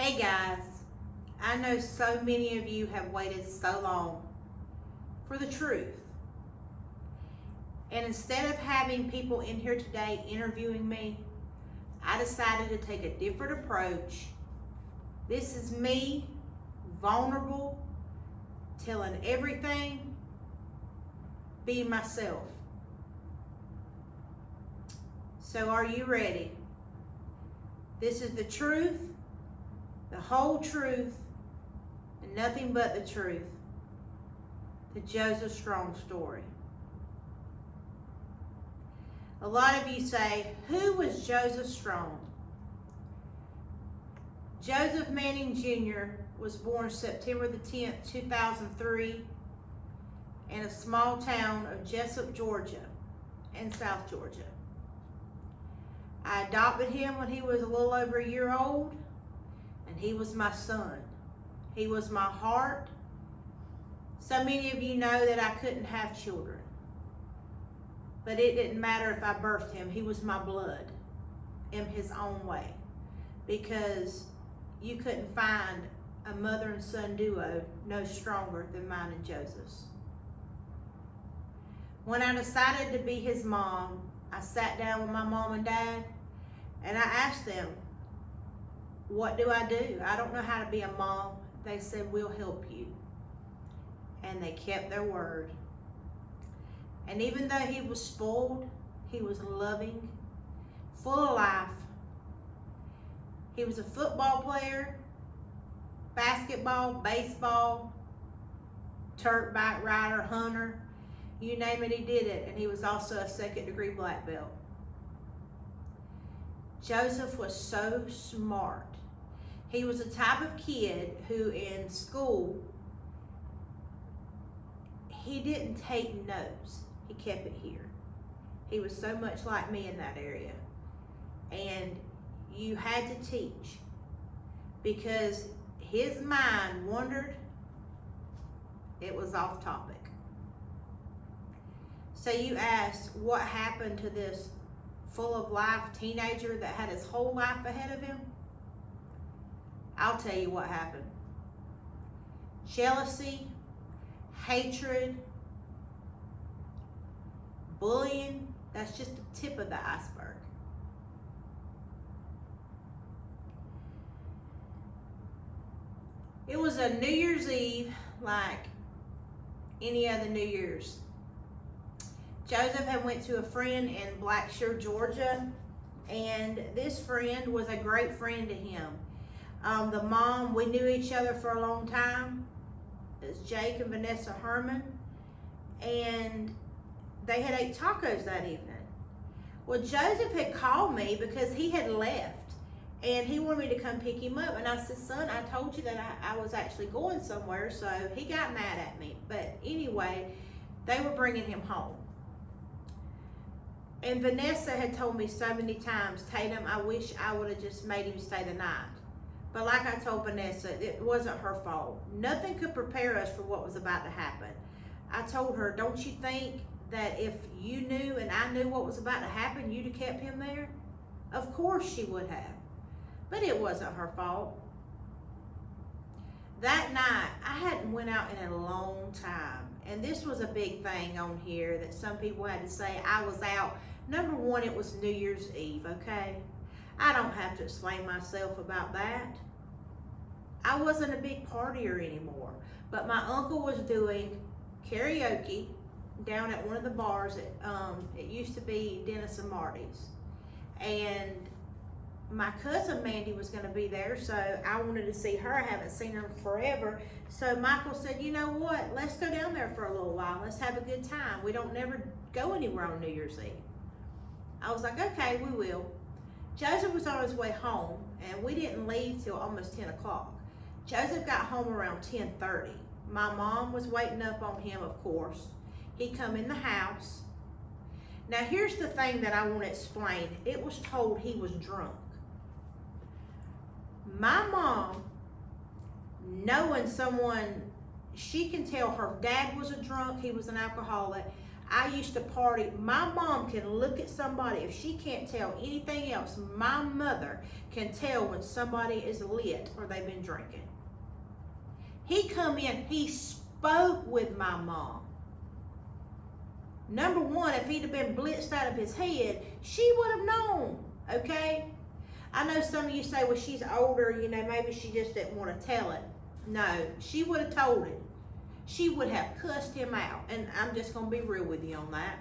Hey guys, I know so many of you have waited so long for the truth. And instead of having people in here today interviewing me, I decided to take a different approach. This is me, vulnerable, telling everything, being myself. So are you ready? This is the truth, the whole truth, and nothing but the truth. The Joseph Strong story. A lot of you say, who was Joseph Strong? Joseph Manning Jr. was born September the 10th, 2003 in a small town of Jesup, Georgia, in South Georgia. I adopted him when he was a little over a year old, and he was my son. He was my heart. So many of you know that I couldn't have children. But it didn't matter if I birthed him. He was my blood in his own way. Because you couldn't find a mother and son duo no stronger than mine and Joseph's. When I decided to be his mom, I sat down with my mom and dad and I asked them, what do? I don't know how to be a mom. They said, we'll help you. And they kept their word. And even though he was spoiled, he was loving, full of life. He was a football player, basketball, baseball, dirt bike rider, hunter, you name it, he did it. And he was also a second-degree black belt. Joseph was so smart. He was the type of kid who in school, he didn't take notes. He kept it here. He was so much like me in that area. And you had to teach because his mind wandered. It was off topic. So you asked, what happened to this full of life teenager that had his whole life ahead of him? I'll tell you what happened. Jealousy, hatred, bullying, that's just the tip of the iceberg. It was a New Year's Eve like any other New Year's. Joseph had went to a friend in Blackshear, Georgia, and this friend was a great friend to him. The mom, we knew each other for a long time. It's Jake and Vanessa Herman, and they had ate tacos that evening. Well, Joseph had called me because he had left, and he wanted me to come pick him up. And I said, son, I told you that I was actually going somewhere, so he got mad at me. But anyway, they were bringing him home. And Vanessa had told me so many times, Tatum, I wish I would have just made him stay the night. But like I told Vanessa, it wasn't her fault. Nothing could prepare us for what was about to happen. I told her, don't you think that if you knew and I knew what was about to happen, you'd have kept him there? Of course she would have. But it wasn't her fault. That night, I hadn't went out in a long time. And this was a big thing on here that some people had to say. I was out. Number one, it was New Year's Eve, okay? I don't have to explain myself about that. I wasn't a big partier anymore. But my uncle was doing karaoke down at one of the bars. It used to be Dennis and Marty's. And my cousin Mandy was going to be there, so I wanted to see her. I haven't seen her forever. So Michael said, you know what? Let's go down there for a little while. Let's have a good time. We don't never go anywhere on New Year's Eve. I was like, okay, we will. Joseph was on his way home, and we didn't leave till almost 10 o'clock. Joseph got home around 10:30. My mom was waiting up on him, of course. He come in the house. Now, here's the thing that I want to explain. It was told he was drunk. My mom, knowing someone, she can tell her dad was a drunk, he was an alcoholic. I used to party. My mom can look at somebody, if she can't tell anything else, my mother can tell when somebody is lit or they've been drinking. He come in, he spoke with my mom. Number one, if he'd have been blitzed out of his head, she would have known, okay? I know some of you say, well, she's older, you know, maybe she just didn't want to tell it. No, she would have told it. She would have cussed him out, and I'm just going to be real with you on that.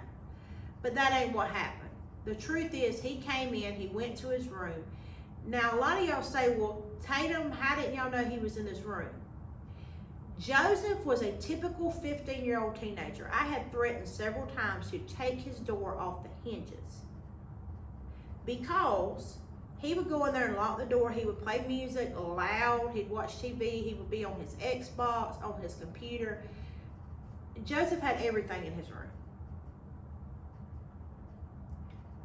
But that ain't what happened. The truth is, he came in, he went to his room. Now, a lot of y'all say, well, Tatum, how didn't y'all know he was in his room? Joseph was a typical 15-year-old teenager. I had threatened several times to take his door off the hinges because he would go in there and lock the door. He would play music loud. He'd watch TV. He would be on his Xbox, on his computer. Joseph had everything in his room.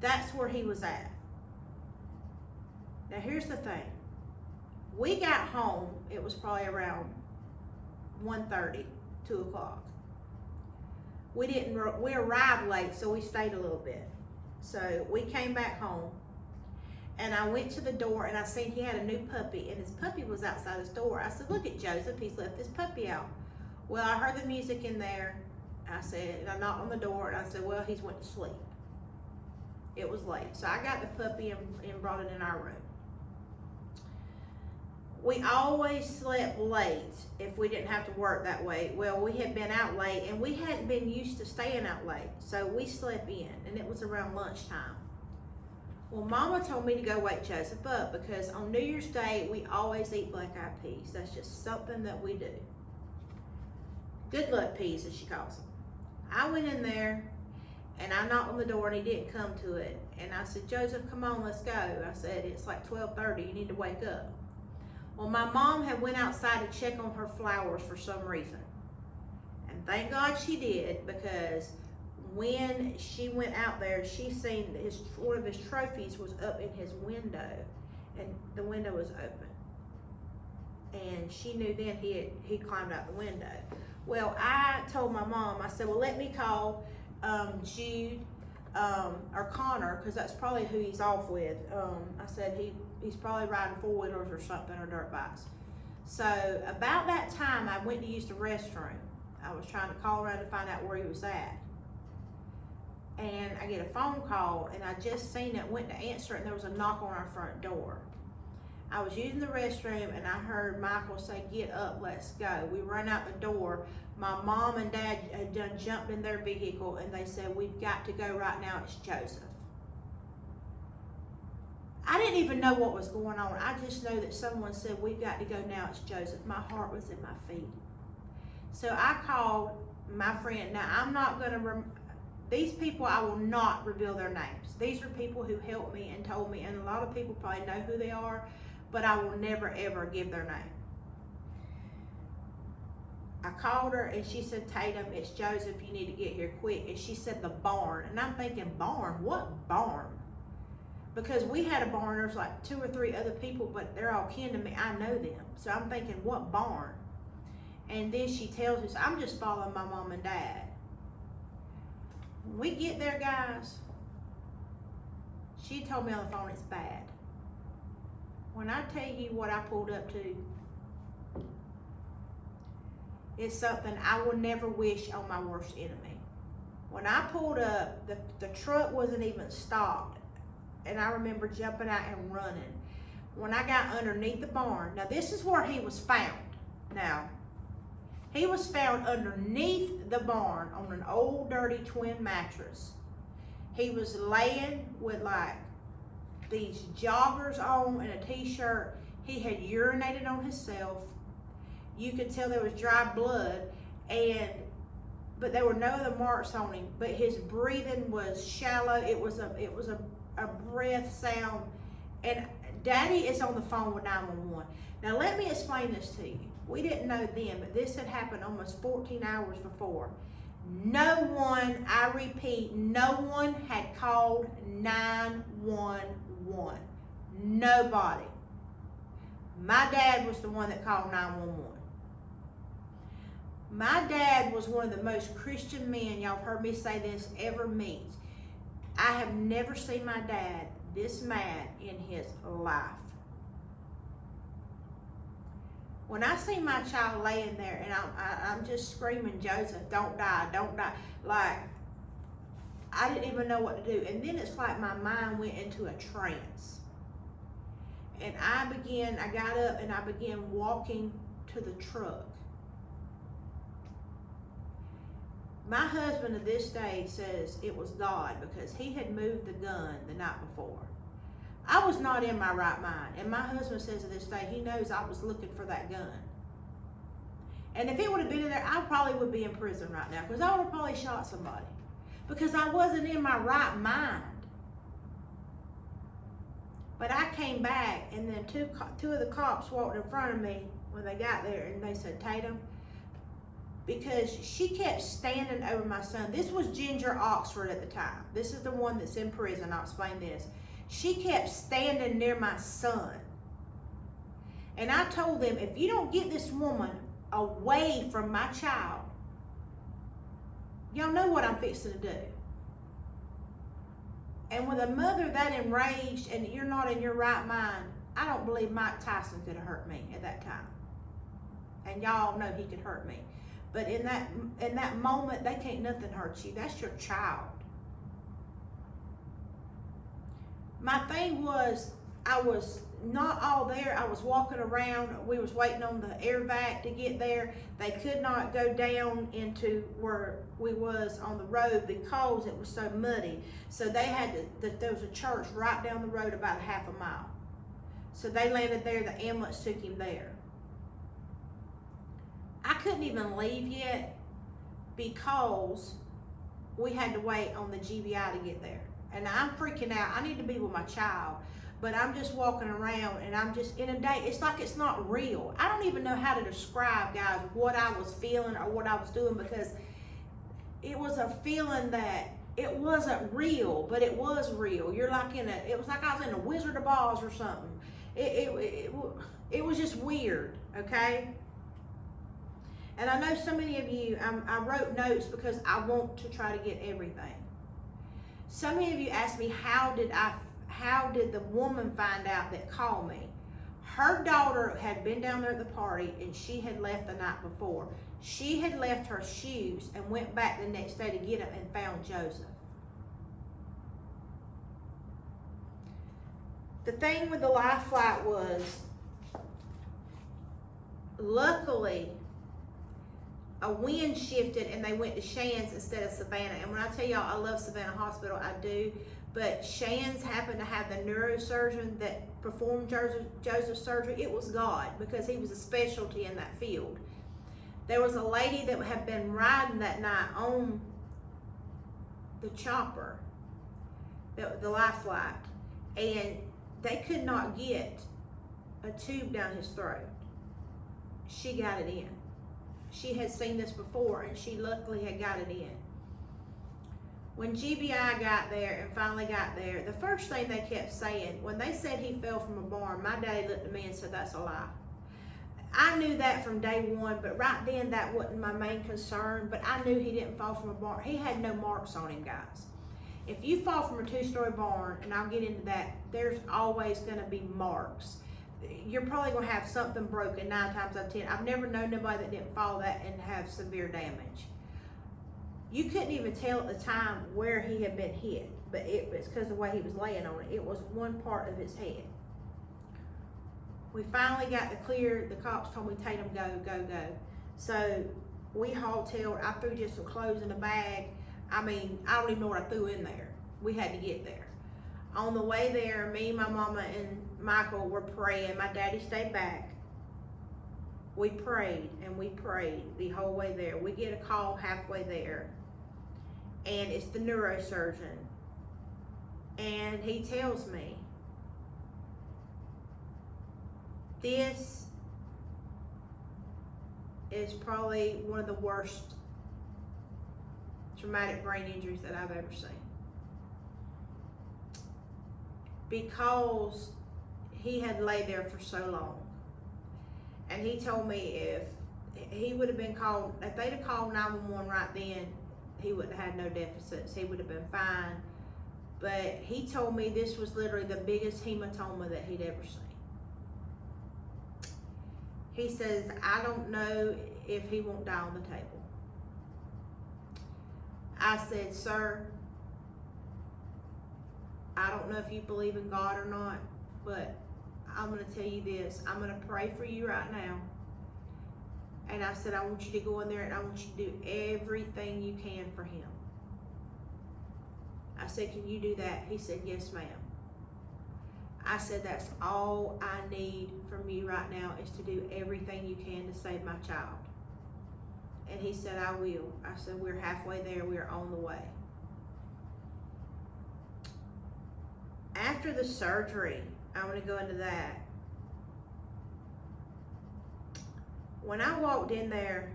That's where he was at. Now, here's the thing. We got home, it was probably around 1:30, 2 o'clock. We arrived late, so we stayed a little bit. So we came back home, and I went to the door, and I seen he had a new puppy, and his puppy was outside his door. I said, look at Joseph, he's left his puppy out. Well, I heard the music in there. I said, and I knocked on the door, and I said, well, he's went to sleep. It was late. So I got the puppy and brought it in our room. We always slept late if we didn't have to work that way. Well, we had been out late, and we hadn't been used to staying out late. So we slept in, and it was around lunchtime. Well, Mama told me to go wake Joseph up because on New Year's Day, we always eat black-eyed peas. That's just something that we do. Good luck peas, as she calls them. I went in there, and I knocked on the door, and he didn't come to it. And I said, Joseph, come on, let's go. I said, it's like 12:30. You need to wake up. Well, my mom had went outside to check on her flowers for some reason. And thank God she did, because when she went out there, she seen one of his trophies was up in his window, and the window was open. And she knew then he climbed out the window. Well, I told my mom, I said, well, let me call Jude or Connor, because that's probably who he's off with. I said he's probably riding four-wheelers or something, or dirt bikes. So about that time, I went to use the restroom. I was trying to call around to find out where he was at. And I get a phone call, and I just seen it, went to answer it, and there was a knock on our front door. I was using the restroom, and I heard Michael say, get up, let's go. We run out the door. My mom and dad had done jumped in their vehicle, and they said, we've got to go right now, it's Joseph. I didn't even know what was going on. I just know that someone said, we've got to go now, it's Joseph. My heart was in my feet. So I called my friend. Now, I'm not going to, these people, I will not reveal their names. These are people who helped me and told me, and a lot of people probably know who they are, but I will never, ever give their name. I called her, and she said, Tatum, it's Joseph, you need to get here quick. And she said, the barn. And I'm thinking, barn? What barn? Because we had a barn, there's like 2 or 3 other people, but they're all kin to me. I know them. So I'm thinking, what barn? And then she tells us, I'm just following my mom and dad. When we get there, guys, she told me on the phone it's bad. When I tell you what I pulled up to, it's something I will never wish on my worst enemy. When I pulled up, the truck wasn't even stopped. And I remember jumping out and running. When I got underneath the barn, now this is where he was found. Now, he was found underneath the barn on an old dirty twin mattress. He was laying with like these joggers on and a t-shirt. He had urinated on himself. You could tell there was dry blood, but there were no other marks on him. But his breathing was shallow. It was a breath sound. And Daddy is on the phone with 911. Now let me explain this to you. We didn't know then, but this had happened almost 14 hours before. No one, I repeat, no one had called 911. Nobody. My dad was the one that called 911. My dad was one of the most Christian men, y'all have heard me say this, ever meet. I have never seen my dad this mad in his life. When I see my child laying there and I'm just screaming, Joseph, don't die, don't die. Like, I didn't even know what to do. And then it's like my mind went into a trance. And I got up and I began walking to the truck. My husband to this day says it was God because he had moved the gun the night before. I was not in my right mind. And my husband says to this day, he knows I was looking for that gun. And if it would have been in there, I probably would be in prison right now because I would have probably shot somebody because I wasn't in my right mind. But I came back and then two of the cops walked in front of me when they got there and they said, Tatum, because she kept standing over my son. This was Ginger Oxford at the time. This is the one that's in prison. I'll explain this. She kept standing near my son. And I told them, if you don't get this woman away from my child, y'all know what I'm fixing to do. And with a mother that enraged and you're not in your right mind, I don't believe Mike Tyson could have hurt me at that time. And y'all know he could hurt me. But in that moment, they can't nothing hurt you. That's your child. My thing was, I was not all there. I was walking around. We was waiting on the air vac to get there. They could not go down into where we was on the road because it was so muddy. So they had to, there was a church right down the road about a half a mile. So they landed there. The ambulance took him there. I couldn't even leave yet because we had to wait on the GBI to get there. And I'm freaking out. I need to be with my child. But I'm just walking around and I'm just inundated. It's like it's not real. I don't even know how to describe, guys, what I was feeling or what I was doing because it was a feeling that it wasn't real, but it was real. You're like it was like I was in a Wizard of Oz or something. It was just weird, okay? And I know so many of you, I wrote notes because I want to try to get everything. So many of you asked me, how did the woman find out that called me? Her daughter had been down there at the party and she had left the night before. She had left her shoes and went back the next day to get them and found Joseph. The thing with the life flight was, luckily, a wind shifted and they went to Shands instead of Savannah. And when I tell y'all I love Savannah Hospital, I do. But Shands happened to have the neurosurgeon that performed Joseph's surgery. It was God because he was a specialty in that field. There was a lady that had been riding that night on the chopper, the life flight, and they could not get a tube down his throat. She got it in. She had seen this before and she luckily had got it in. When GBI got there and finally got there, the first thing they kept saying, when they said he fell from a barn, my daddy looked at me and said, that's a lie. I knew that from day one, but right then that wasn't my main concern, but I knew he didn't fall from a barn. He had no marks on him, guys. If you fall from a 2-story barn, and I'll get into that, there's always gonna be marks. You're probably gonna have something broken 9 times out of 10. I've never known nobody that didn't fall that and have severe damage. You couldn't even tell at the time where he had been hit, but it's because of the way he was laying on it. It was one part of his head. We finally got the clear. The cops told me, Tatum, go, go, go. So we haultailed. I threw just some clothes in a bag. I mean, I don't even know what I threw in there. We had to get there. On the way there, me, my mama, and Michael were praying. My daddy stayed back. We prayed and we prayed the whole way there. We get a call halfway there, and it's the neurosurgeon. And he tells me, this is probably one of the worst traumatic brain injuries that I've ever seen. Because he had laid there for so long. And he told me he would have been called, if they'd have called 911 right then, he wouldn't have had no deficits. He would have been fine. But he told me this was literally the biggest hematoma that he'd ever seen. He says, I don't know if he won't die on the table. I said, sir, I don't know if you believe in God or not, but I'm going to tell you this. I'm going to pray for you right now. And I said, I want you to go in there and I want you to do everything you can for him. I said, can you do that? He said, yes, ma'am. I said, that's all I need from you right now is to do everything you can to save my child. And he said, I will. I said, we're halfway there. We're on the way. After the surgery, I want to go into that. When I walked in there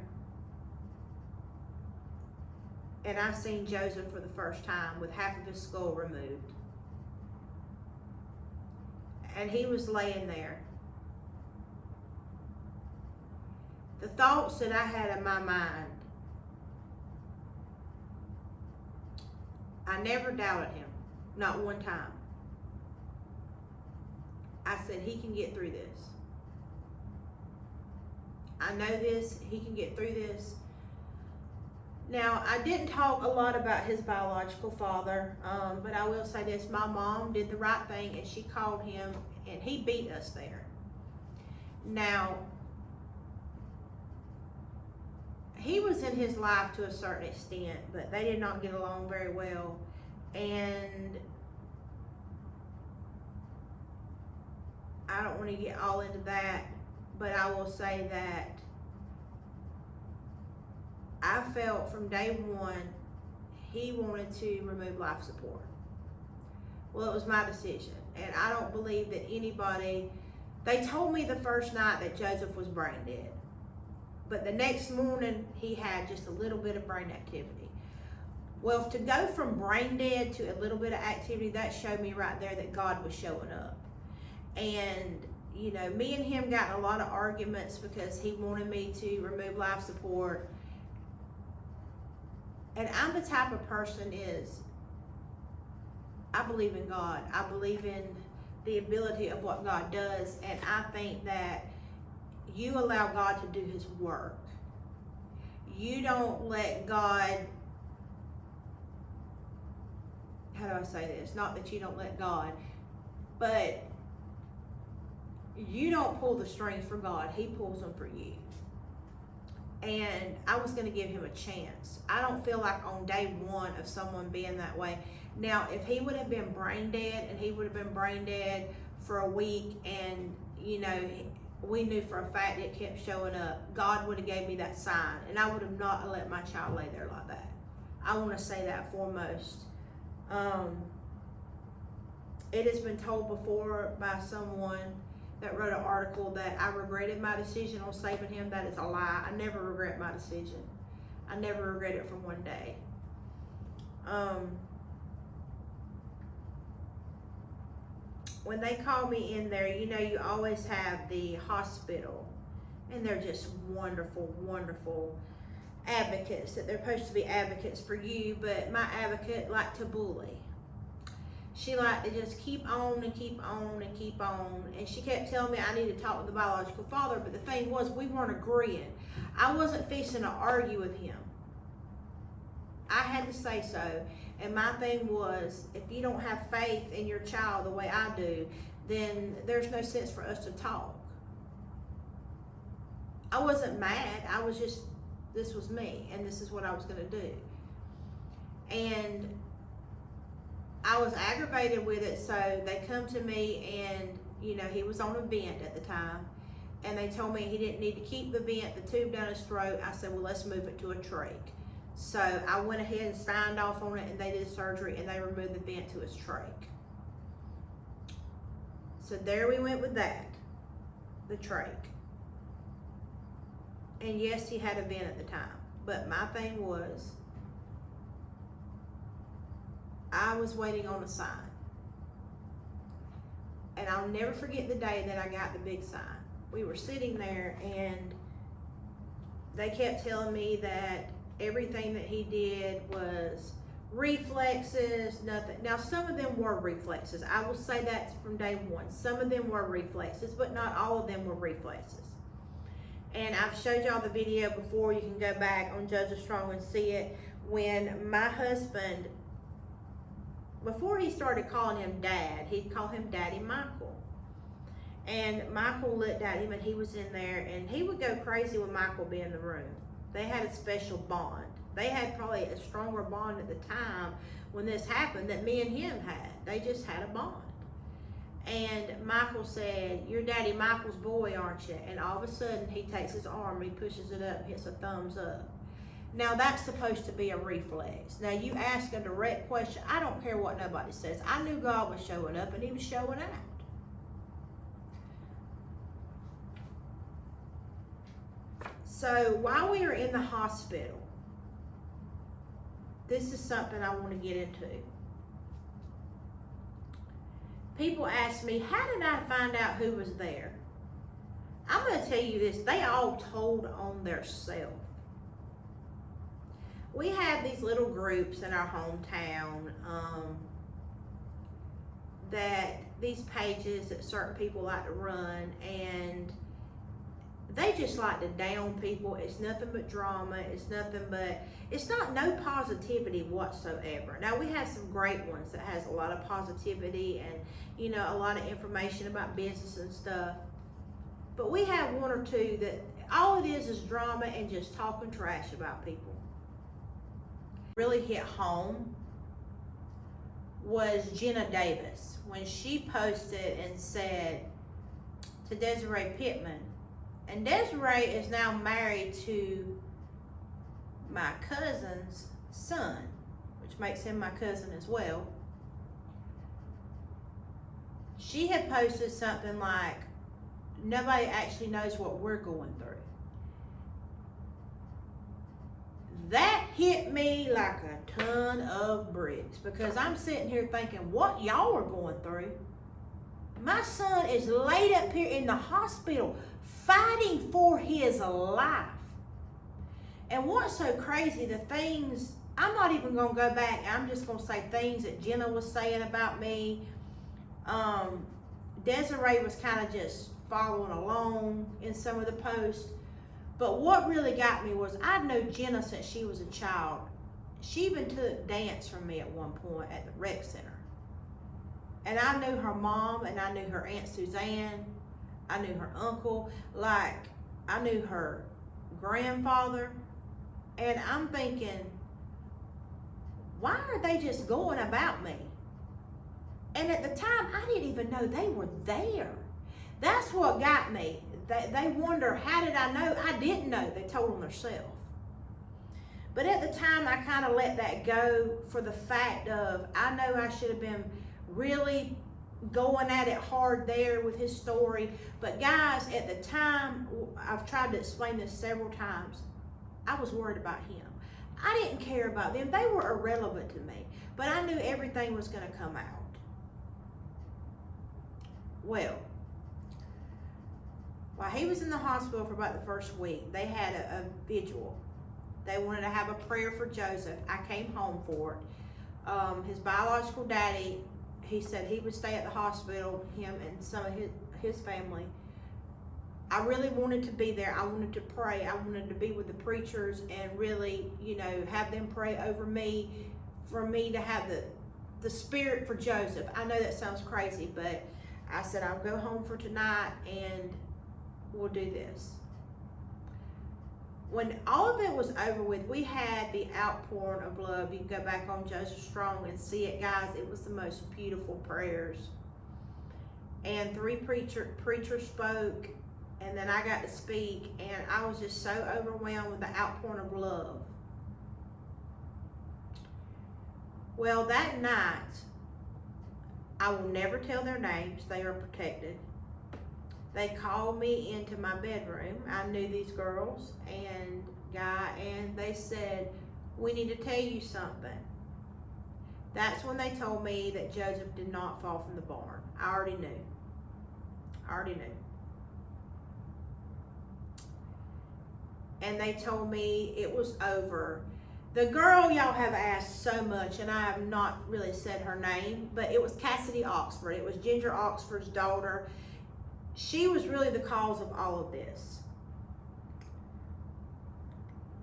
and I seen Joseph for the first time with half of his skull removed, and he was laying there, the thoughts that I had in my mind, I never doubted him, not one time. I said, he can get through this. I know this, he can get through this. Now, I didn't talk a lot about his biological father, but I will say this, my mom did the right thing and she called him and he beat us there. Now, he was in his life to a certain extent, but they did not get along very well. And I don't want to get all into that, but I will say that I felt from day one he wanted to remove life support. Well, it was my decision, and I don't believe that anybody, they told me the first night that Joseph was brain dead, but the next morning he had just a little bit of brain activity. Well, to go from brain dead to a little bit of activity, that showed me right there that God was showing up. And you know, me and him got in a lot of arguments because he wanted me to remove life support. And I'm the type of person I believe in God. I believe in the ability of what God does. And I think that you allow God to do his work. You don't let God, how do I say this? Not that you don't let God, but you don't pull the strings for God. He pulls them for you. And I was going to give him a chance. I don't feel like on day one of someone being that way. Now, if he would have been brain dead and he would have been brain dead for a week and, you know, we knew for a fact it kept showing up, God would have gave me that sign and I would have not let my child lay there like that. I want to say that foremost. It has been told before by someone that wrote an article that I regretted my decision on saving him. That is a lie. I never regret my decision. I never regret it for one day. When they call me in there, you know, you always have the hospital, and they're just wonderful, wonderful advocates, that they're supposed to be advocates for you, but my advocate liked to bully. She liked to just keep on and keep on and keep on. And she kept telling me I need to talk with the biological father. But the thing was, we weren't agreeing. I wasn't fixing to argue with him. I had to say so. And my thing was, if you don't have faith in your child the way I do, then there's no sense for us to talk. I wasn't mad. I was just, this was me. And this is what I was going to do. And I was aggravated with it, so they come to me and, you know, he was on a vent at the time, and they told me he didn't need to keep the vent, the tube down his throat. I said, well, let's move it to a trach. So I went ahead and signed off on it, and they did surgery, and they removed the vent to his trach. So there we went with that, the trach. And yes, he had a vent at the time, but my thing was, I was waiting on a sign. And I'll never forget the day that I got the big sign. We were sitting there and they kept telling me that everything that he did was reflexes, nothing. Now, some of them were reflexes. I will say that from day one. Some of them were reflexes, but not all of them were reflexes. And I've showed y'all the video before. You can go back on Joseph Strong and see it. When my husband, before he started calling him Dad, he'd call him Daddy Michael. And Michael looked at him, and he was in there, and he would go crazy when Michael be in the room. They had a special bond. They had probably a stronger bond at the time when this happened that me and him had. They just had a bond. And Michael said, "You're Daddy Michael's boy, aren't you?" And all of a sudden, he takes his arm, he pushes it up, and hits a thumbs up. Now, that's supposed to be a reflex. Now, you ask a direct question, I don't care what nobody says. I knew God was showing up, and he was showing out. So, while we were in the hospital, this is something I want to get into. People ask me, how did I find out who was there? I'm going to tell you this, they all told on their self. We have these little groups in our hometown, that these pages that certain people like to run, and they just like to down people. It's nothing but drama. It's nothing but, it's not no positivity whatsoever. Now, we have some great ones that has a lot of positivity and, you know, a lot of information about business and stuff. But we have one or two that all it is drama and just talking trash about people. Really hit home was Jenna Davis when she posted and said to Desiree Pittman, and Desiree is now married to my cousin's son, which makes him my cousin as well. She had posted something like, nobody actually knows what we're going through. That hit me like a ton of bricks, because I'm sitting here thinking, what y'all are going through? My son is laid up here in the hospital fighting for his life. And what's so crazy, the things, I'm not even going to go back, I'm just going to say things that Jenna was saying about me. Desiree was kind of just following along in some of the posts. But what really got me was, I've known Jenna since she was a child. She even took dance from me at one point at the rec center. And I knew her mom, and I knew her Aunt Suzanne. I knew her uncle. Like, I knew her grandfather. And I'm thinking, why are they just going about me? And at the time, I didn't even know they were there. That's what got me. They wonder, how did I know? I didn't know. They told on themselves. But at the time, I kind of let that go for the fact of, I know I should have been really going at it hard there with his story. But guys, at the time, I've tried to explain this several times, I was worried about him. I didn't care about them. They were irrelevant to me. But I knew everything was going to come out. Well, while he was in the hospital for about the first week, they had a vigil. They wanted to have a prayer for Joseph. I came home for it. His biological daddy, he said he would stay at the hospital, him and some of his family. I really wanted to be there. I wanted to pray. I wanted to be with the preachers and really, you know, have them pray over me, for me to have the spirit for Joseph. I know that sounds crazy, but I said, I'll go home for tonight and we'll do this. When all of it was over with, we had the outpouring of love. You can go back on Joseph Strong and see it, guys. It was the most beautiful prayers. And 3 preachers spoke, and then I got to speak, and I was just so overwhelmed with the outpouring of love. Well, that night, I will never tell their names. They are protected. They called me into my bedroom. I knew these girls and guy, and they said, we need to tell you something. That's when they told me that Joseph did not fall from the barn. I already knew. and they told me it was over. The girl y'all have asked so much, and I have not really said her name, but it was Cassidy Oxford. It was Ginger Oxford's daughter. She was really the cause of all of this.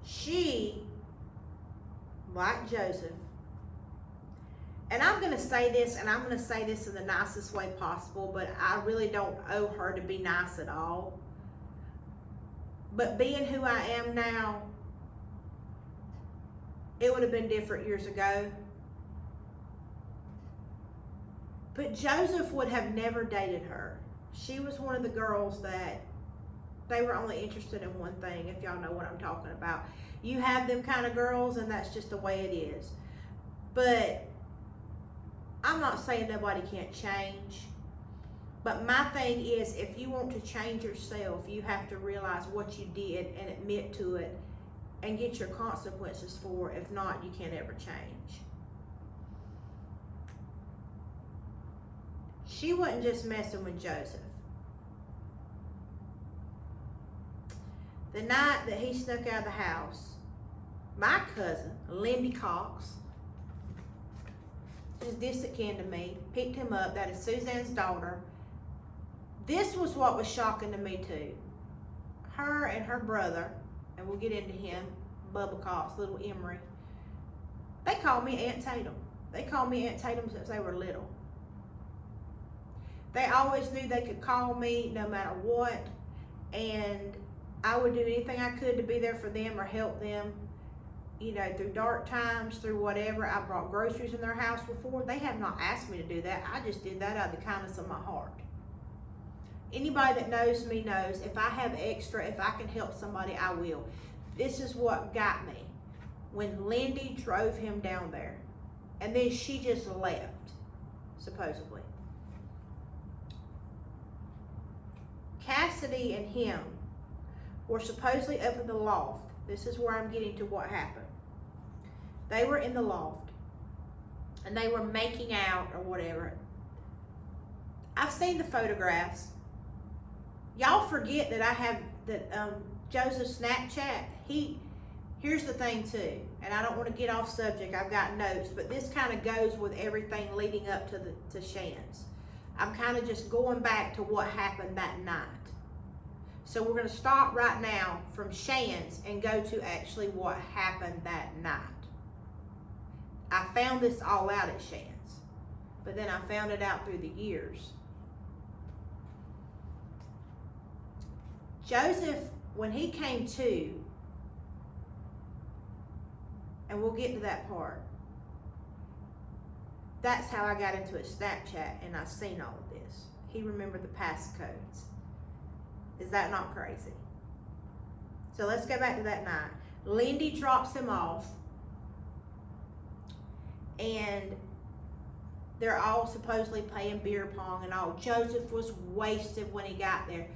She, like Joseph, and I'm going to say this, and I'm going to say this in the nicest way possible, but I really don't owe her to be nice at all. But being who I am now, it would have been different years ago. But Joseph would have never dated her. She was one of the girls that they were only interested in one thing, if y'all know what I'm talking about. You have them kind of girls, and that's just the way it is. But I'm not saying nobody can't change. But my thing is, if you want to change yourself, you have to realize what you did and admit to it and get your consequences for it. If not, you can't ever change. She wasn't just messing with Joseph. The night that he snuck out of the house, my cousin, Lindy Cox, she's distant kin to me, picked him up. That is Suzanne's daughter. This was what was shocking to me too. Her and her brother, and we'll get into him, Bubba Cox, little Emery, they called me Aunt Tatum. They called me Aunt Tatum since they were little. They always knew they could call me no matter what, and I would do anything I could to be there for them or help them, you know, through dark times, through whatever. I brought groceries in their house before. They have not asked me to do that. I just did that out of the kindness of my heart. Anybody that knows me knows if I have extra, if I can help somebody, I will. This is what got me. When Lindy drove him down there, and then she just left, supposedly. Cassidy and him were supposedly up in the loft. This is where I'm getting to what happened. They were in the loft, and they were making out or whatever. I've seen the photographs. Y'all forget that I have that Joseph's Snapchat. Here's the thing too, and I don't want to get off subject. I've got notes, but this kind of goes with everything leading up to Shan's. I'm kind of just going back to what happened that night. So we're going to stop right now from Shan's and go to actually what happened that night. I found this all out at Shan's, but then I found it out through the years. Joseph, when he came to, and we'll get to that part, that's how I got into his Snapchat and I seen all of this. He remembered the passcodes. Is that not crazy? So let's go back to that night. Lindy drops him off, and they're all supposedly playing beer pong and all. Joseph was wasted when he got there.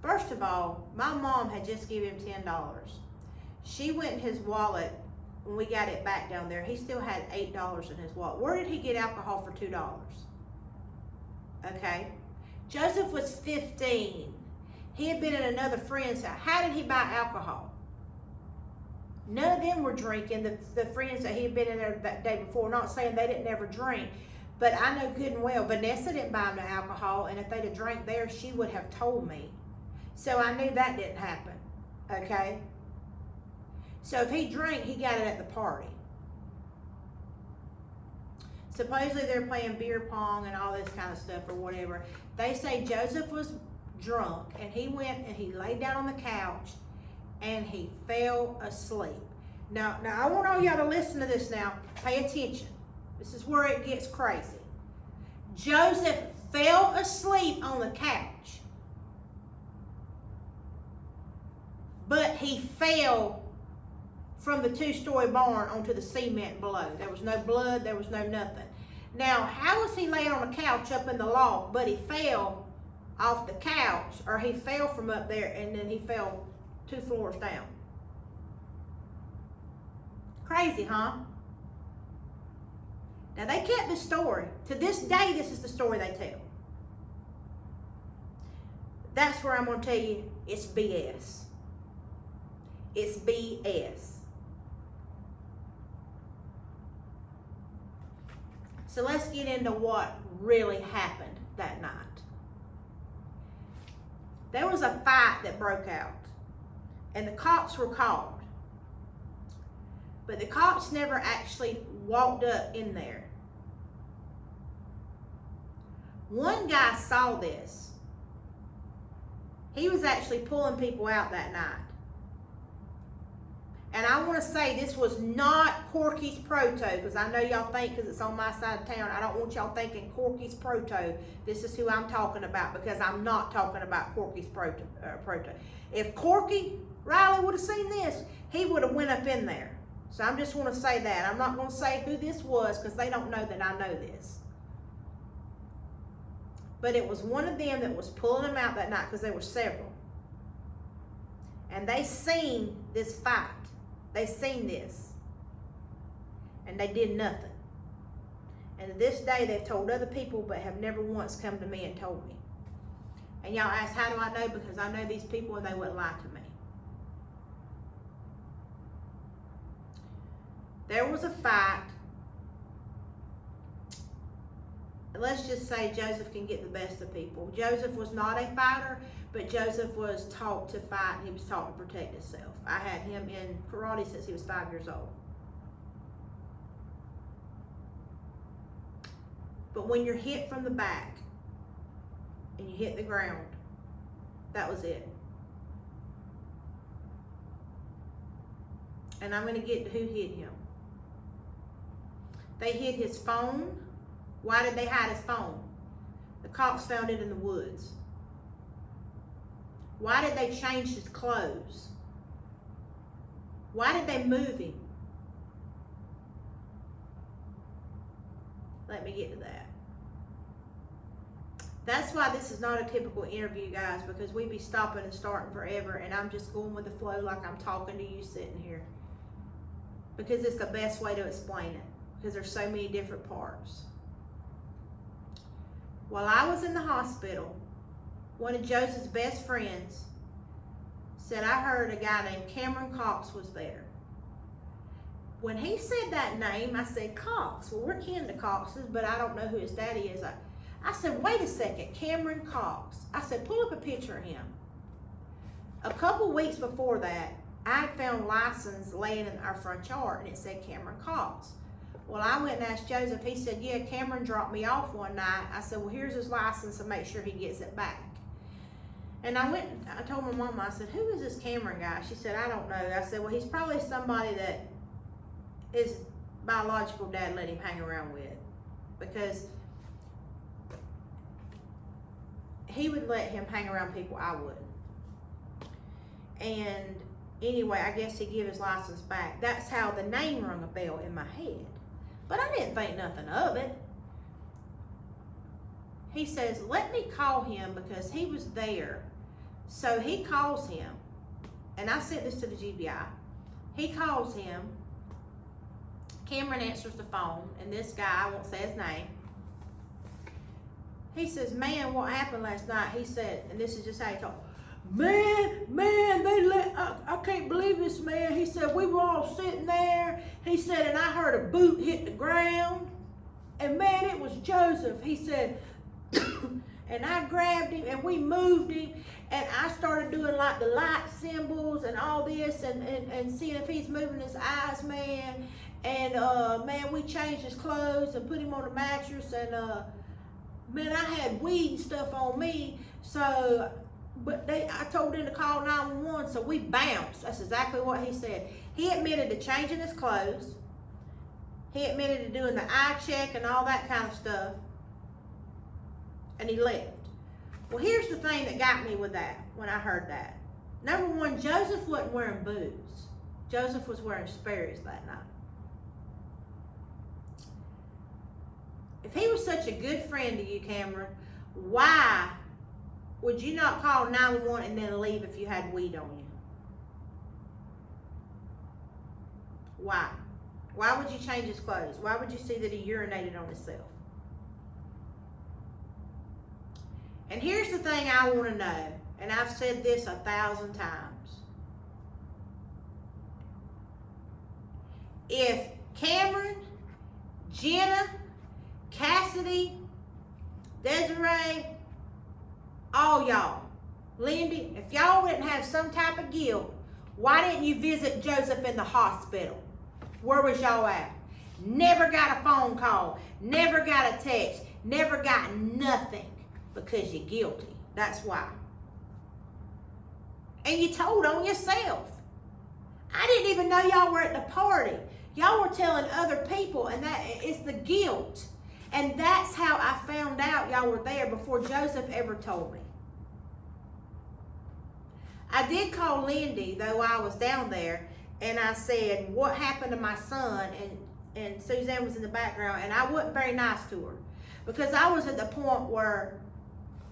First of all, my mom had just given him $10. She went in his wallet when we got it back down there. He still had $8 in his wallet. Where did he get alcohol for $2? Okay. Joseph was 15. He had been at another friend's house. How did he buy alcohol? None of them were drinking, the friends that he had been in there that day before. Not saying they didn't ever drink, but I know good and well Vanessa didn't buy him no alcohol, and if they'd have drank there, she would have told me. So I knew that didn't happen, okay? So if he drank, he got it at the party. Supposedly they're playing beer pong and all this kind of stuff or whatever. They say Joseph was drunk, and he went and he laid down on the couch and he fell asleep. Now I want all y'all to listen to this now. Pay attention. This is where it gets crazy. Joseph fell asleep on the couch, but he fell from the 2-story barn onto the cement below. There was no blood, there was no nothing. Now, how was he laying on a couch up in the loft, but he fell off the couch, or he fell from up there and then he fell 2 floors down? Crazy, huh? Now, they kept the story. To this day, this is the story they tell. That's where I'm going to tell you it's BS. It's BS. So let's get into what really happened that night. There was a fight that broke out, and the cops were called. But the cops never actually walked up in there. One guy saw this. He was actually pulling people out that night. And I want to say this was not Corky's Proto, because I know y'all think because it's on my side of town, I don't want y'all thinking Corky's Proto. This is who I'm talking about, because I'm not talking about Corky's Proto. If Corky Riley would have seen this, he would have went up in there. So I just want to say that. I'm not going to say who this was, because they don't know that I know this. But it was one of them that was pulling them out that night, because there were several. And they seen this fight. They seen this. And they did nothing. And to this day, they've told other people, but have never once come to me and told me. And y'all ask, how do I know? Because I know these people and they wouldn't lie to me. There was a fight. Let's just say Joseph can get the best of people. Joseph was not a fighter, but Joseph was taught to fight, and he was taught to protect himself. I had him in karate since he was 5 years old. But when you're hit from the back and you hit the ground, that was it. And I'm going to get to who hit him. They hid his phone. Why did they hide his phone? The cops found it in the woods. Why did they change his clothes? Why did they move him? Let me get to that. That's why this is not a typical interview, guys, because we be stopping and starting forever, and I'm just going with the flow like I'm talking to you sitting here. Because it's the best way to explain it, because there's so many different parts. While I was in the hospital, one of Joseph's best friends said, I heard a guy named Cameron Cox was there. When he said that name, I said, Cox. Well, we're kin to Cox's, but I don't know who his daddy is. I said, wait a second, Cameron Cox. I said, pull up a picture of him. A couple weeks before that, I had found a license laying in our front yard, and it said Cameron Cox. Well, I went and asked Joseph. He said, yeah, Cameron dropped me off one night. I said, well, here's his license, to make sure he gets it back. And I told my mama, I said, who is this Cameron guy? She said, I don't know. I said, well, he's probably somebody that his biological dad let him hang around with, because he would let him hang around people I wouldn't. And anyway, I guess he gave his license back. That's how the name rung a bell in my head. But I didn't think nothing of it. He says, let me call him, because he was there. So he calls him, and I sent this to the GBI. He calls him. Cameron answers the phone, and this guy, I won't say his name, he says, man, what happened last night? He said, and this is just how he talked. Man, I can't believe this, man. He said, we were all sitting there. He said, and I heard a boot hit the ground. And man, it was Joseph. He said, and I grabbed him and we moved him. And I started doing like the light symbols and all this and seeing if he's moving his eyes, man. And man, we changed his clothes and put him on a mattress. And man, I had weed and stuff on me. So... But I told him to call 911, so we bounced. That's exactly what he said. He admitted to changing his clothes. He admitted to doing the eye check and all that kind of stuff. And he left. Well, here's the thing that got me with that when I heard that. Number one, Joseph wasn't wearing boots. Joseph was wearing Sperry's that night. If he was such a good friend to you, Cameron, why would you not call 911 and then leave if you had weed on you? Why? Why would you change his clothes? Why would you see that he urinated on himself? And here's the thing I want to know, and I've said this 1,000 times. if Cameron, Jenna, Cassidy, Desiree, all y'all, Lindy, if y'all didn't have some type of guilt, why didn't you visit Joseph in the hospital? Where was y'all at? Never got a phone call, never got a text, never got nothing because you're guilty. That's why. And you told on yourself. I didn't even know y'all were at the party. Y'all were telling other people, and that it's the guilt. And that's how I found out y'all were there before Joseph ever told me. I did call Lindy, though I was down there, and I said, what happened to my son? And Suzanne was in the background, and I wasn't very nice to her. Because I was at the point where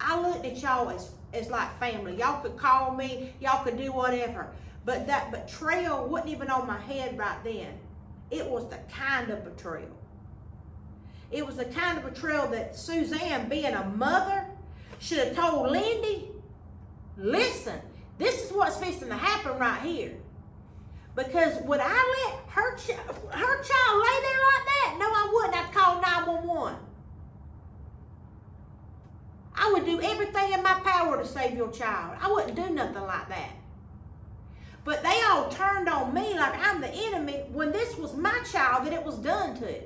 I looked at y'all as like family. Y'all could call me, y'all could do whatever. But that betrayal wasn't even on my head right then. It was the kind of betrayal. It was the kind of betrayal that Suzanne, being a mother, should have told Lindy, listen, this is what's fixing to happen right here. Because would I let her child lay there like that? No, I wouldn't. I'd call 911. I would do everything in my power to save your child. I wouldn't do nothing like that. But they all turned on me like I'm the enemy when this was my child that it was done to.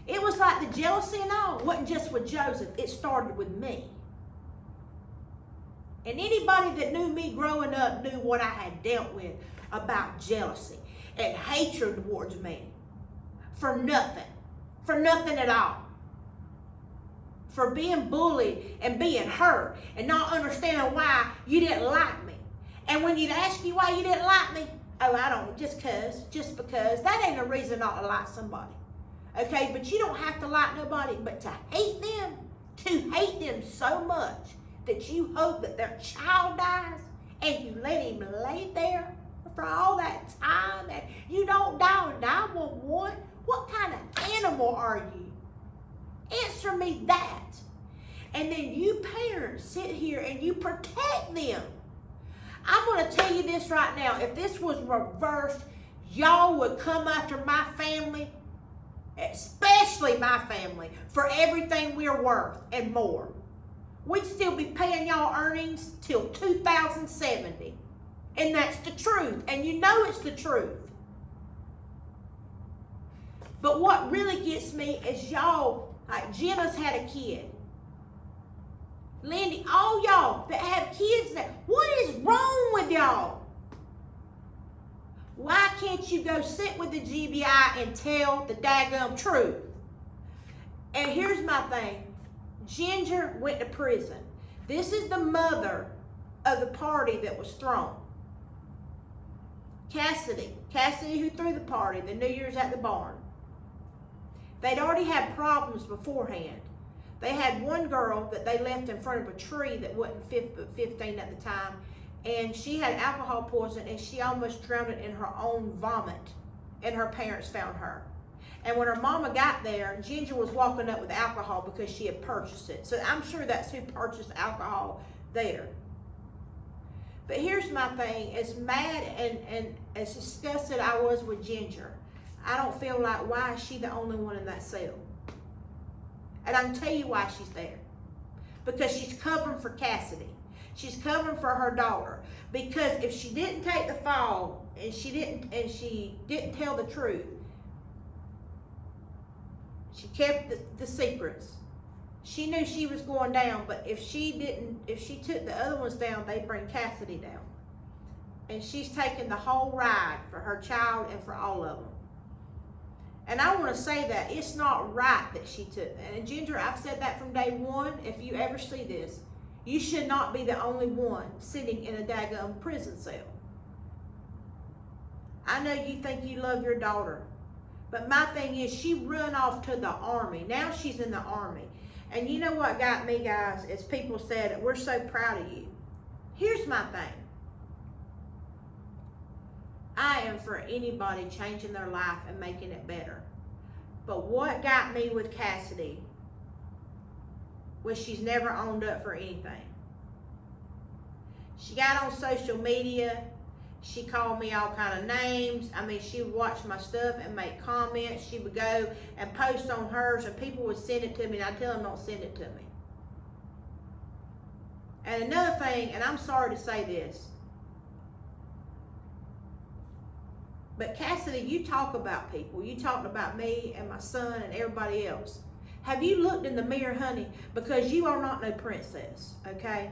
It was like the jealousy and all. It wasn't just with Joseph. It started with me. And anybody that knew me growing up knew what I had dealt with about jealousy and hatred towards me. For nothing. For nothing at all. For being bullied and being hurt and not understanding why you didn't like me. And when you'd ask you why you didn't like me, oh, I don't, just because. That ain't a reason not to like somebody. Okay, but you don't have to like nobody, but to hate them so much that you hope that their child dies and you let him lay there for all that time and you don't dial 911. What kind of animal are you? Answer me that. And then you parents sit here and you protect them. I'm going to tell you this right now. If this was reversed, y'all would come after my family, especially my family, for everything we're worth and more. We'd still be paying y'all earnings till 2070. And that's the truth. And you know it's the truth. But what really gets me is y'all, like Jenna's had a kid. Lindy, all y'all that have kids now, what is wrong with y'all? Why can't you go sit with the GBI and tell the daggum truth? And here's my thing. Ginger went to prison. This is the mother of the party that was thrown. Cassidy who threw the party, the New Year's at the barn. They'd already had problems beforehand. They had one girl that they left in front of a tree that wasn't 15 at the time, and she had alcohol poisoning, and she almost drowned in her own vomit, and her parents found her. And when her mama got there, Ginger was walking up with alcohol because she had purchased it. So I'm sure that's who purchased alcohol there. But here's my thing, as mad and as disgusted I was with Ginger, I don't feel like, why is she the only one in that cell? And I can tell you why she's there. Because she's covering for Cassidy. She's covering for her daughter. Because if she didn't take the fall and she didn't tell the truth, she kept the secrets. She knew she was going down, but if she took the other ones down, they'd bring Cassidy down. And she's taking the whole ride for her child and for all of them. And I want to say that it's not right that she took that. And Ginger, I've said that from day one. If you ever see this, you should not be the only one sitting in a daggum prison cell. I know you think you love your daughter, but my thing is she run off to the army. Now she's in the army. And you know what got me, guys, is people said, we're so proud of you. Here's my thing. I am for anybody changing their life and making it better. But what got me with Cassidy was she's never owned up for anything. She got on social media She called me all kind of names. I mean, she would watch my stuff and make comments. She would go and post on hers, and people would send it to me, and I'd tell them don't send it to me. And another thing, and I'm sorry to say this, but Cassidy, you talk about people. You talked about me and my son and everybody else. Have you looked in the mirror, honey? Because you are not no princess, okay?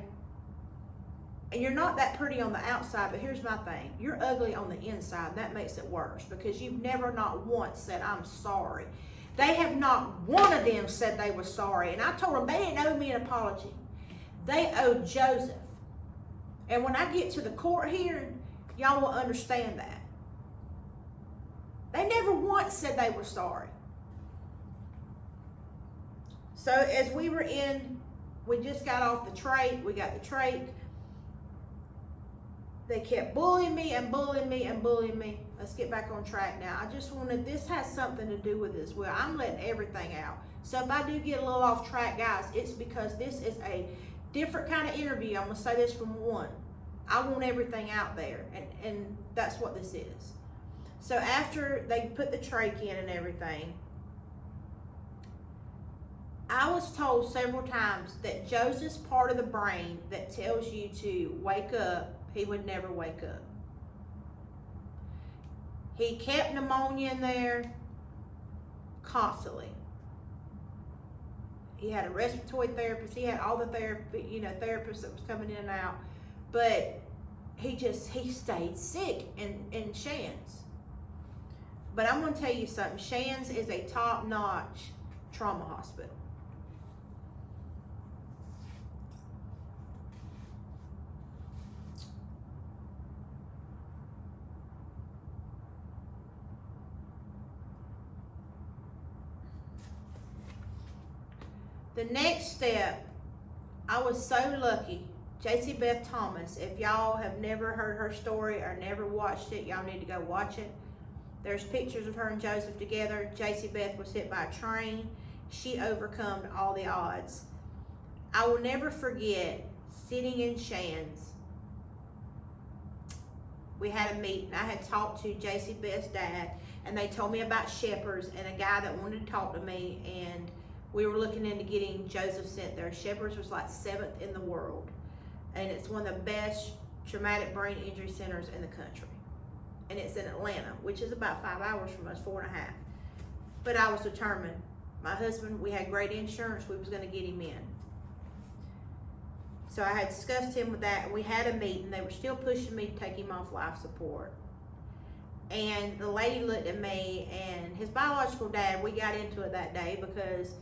And you're not that pretty on the outside, but here's my thing. You're ugly on the inside, and that makes it worse because you've never not once said, I'm sorry. They have not one of them said they were sorry. And I told them they didn't owe me an apology. They owed Joseph. And when I get to the court hearing, y'all will understand that. They never once said they were sorry. So as we just got off the trach, we got the trach. They kept bullying me and bullying me and bullying me. Let's get back on track now. I just wanted, this has something to do with this. Well, I'm letting everything out. So if I do get a little off track, guys, it's because this is a different kind of interview. I'm going to say this from one. I want everything out there, and that's what this is. So after they put the trach in and everything, I was told several times that Joseph's part of the brain that tells you to wake up, he would never wake up. He kept pneumonia in there constantly. He had a respiratory therapist. He had all the therapists that was coming in and out. But he stayed sick in Shands. But I'm going to tell you something. Shands is a top-notch trauma hospital. The next step, I was so lucky. JC Beth Thomas, if y'all have never heard her story or never watched it, y'all need to go watch it. There's pictures of her and Joseph together. JC Beth was hit by a train. She overcome all the odds. I will never forget sitting in Shands. We had a meeting. I had talked to JC Beth's dad, and they told me about Shepherd's and a guy that wanted to talk to me, and we were looking into getting Joseph sent there. Shepherd's was like 7th in the world, and it's one of the best traumatic brain injury centers in the country. And it's in Atlanta, which is about 5 hours from us, 4.5. But I was determined. My husband, we had great insurance. We was going to get him in. So I had discussed him with that, and we had a meeting. They were still pushing me to take him off life support. And the lady looked at me, and his biological dad, we got into it that day because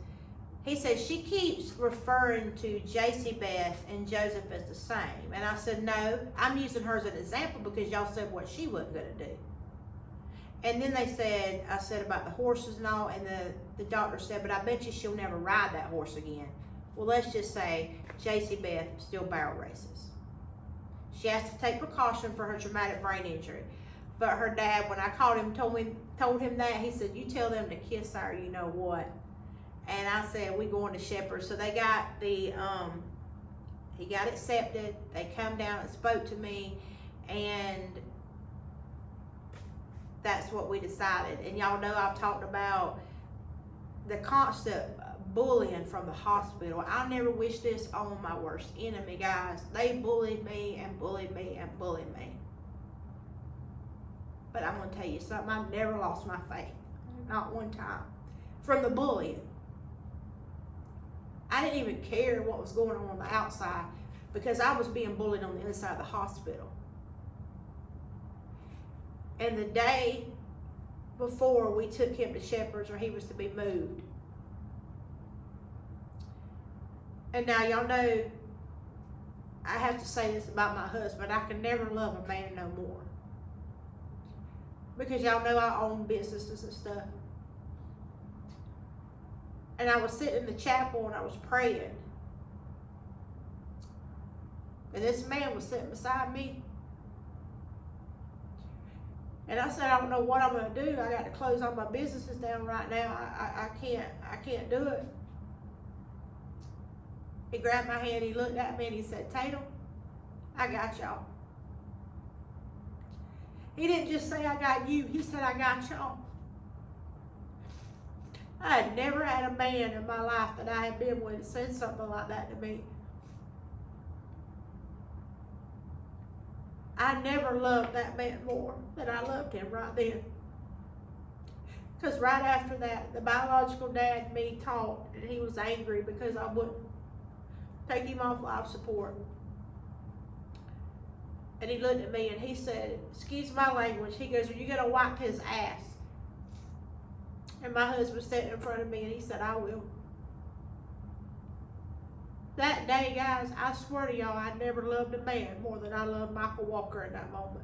he said, she keeps referring to JC Beth and Joseph as the same. And I said, no, I'm using her as an example because y'all said what she wasn't going to do. And then I said about the horses and all, and the doctor said, but I bet you she'll never ride that horse again. Well, let's just say JC Beth still barrel races. She has to take precaution for her traumatic brain injury. But her dad, when I called him, told him that, he said, you tell them to kiss our you know what. And I said, we going to Shepherd. So they got he got accepted. They come down and spoke to me, and that's what we decided. And y'all know I've talked about the constant bullying from the hospital. I never wish this on my worst enemy, guys. They bullied me and bullied me and bullied me. But I'm going to tell you something. I've never lost my faith. Not one time. From the bullying. I didn't even care what was going on the outside because I was being bullied on the inside of the hospital. And the day before we took him to Shepherd's, or he was to be moved. And now y'all know, I have to say this about my husband. I can never love a man no more. Because y'all know I own businesses and stuff. And I was sitting in the chapel and I was praying. And this man was sitting beside me. And I said, I don't know what I'm going to do. I got to close all my businesses down right now. I can't do it. He grabbed my hand, he looked at me and he said, Tatum, I got y'all. He didn't just say, I got you. He said, I got y'all. I had never had a man in my life that I had been with said something like that to me. I never loved that man more than I loved him right then. Because right after that, the biological dad and me talked, and he was angry because I wouldn't take him off life support. And he looked at me and he said, excuse my language, he goes, are you going to wipe his ass? And my husband was sitting in front of me and he said, I will. That day, guys, I swear to y'all, I never loved a man more than I loved Michael Walker in that moment.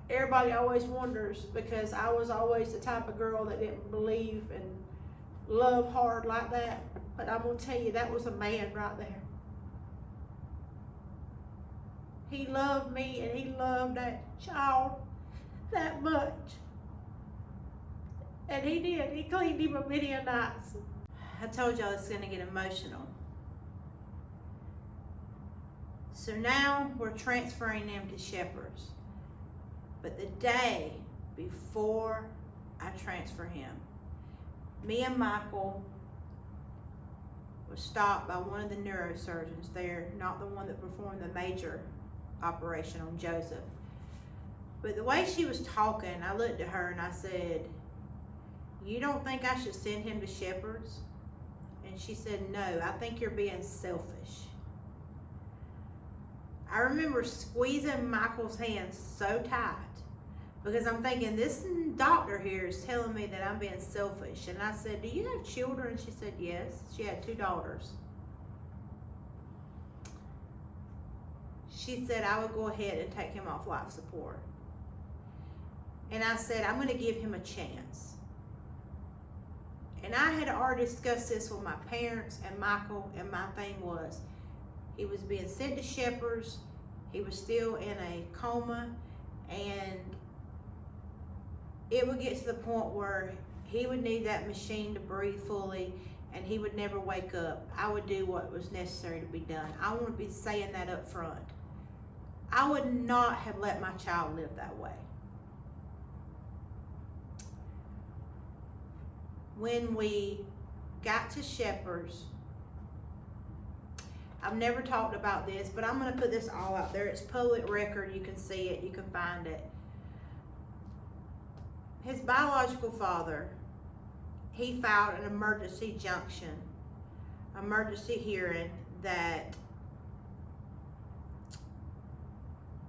Everybody always wonders because I was always the type of girl that didn't believe and love hard like that. But I'm going to tell you, that was a man right there. He loved me and he loved that child that much. And he did. He cleaned him a many a nights. I told y'all it's going to get emotional. So now we're transferring them to Shepherds. But the day before I transfer him, me and Michael was stopped by one of the neurosurgeons there, not the one that performed the major operation on Joseph. But the way she was talking, I looked at her and I said, you don't think I should send him to Shepherds? And she said, no, I think you're being selfish. I remember squeezing Michael's hand so tight because I'm thinking, this doctor here is telling me that I'm being selfish. And I said, do you have children? She said, yes. She had 2 daughters. She said I would go ahead and take him off life support. And I said, I'm going to give him a chance. And I had already discussed this with my parents and Michael, and my thing was, he was being sent to Shepherds, he was still in a coma, and it would get to the point where he would need that machine to breathe fully, and he would never wake up. I would do what was necessary to be done. I want to be saying that up front. I would not have let my child live that way. When we got to Shepherds, I've never talked about this, but I'm going to put this all out there. It's public record. You can see it. You can find it. His biological father, he filed an emergency hearing that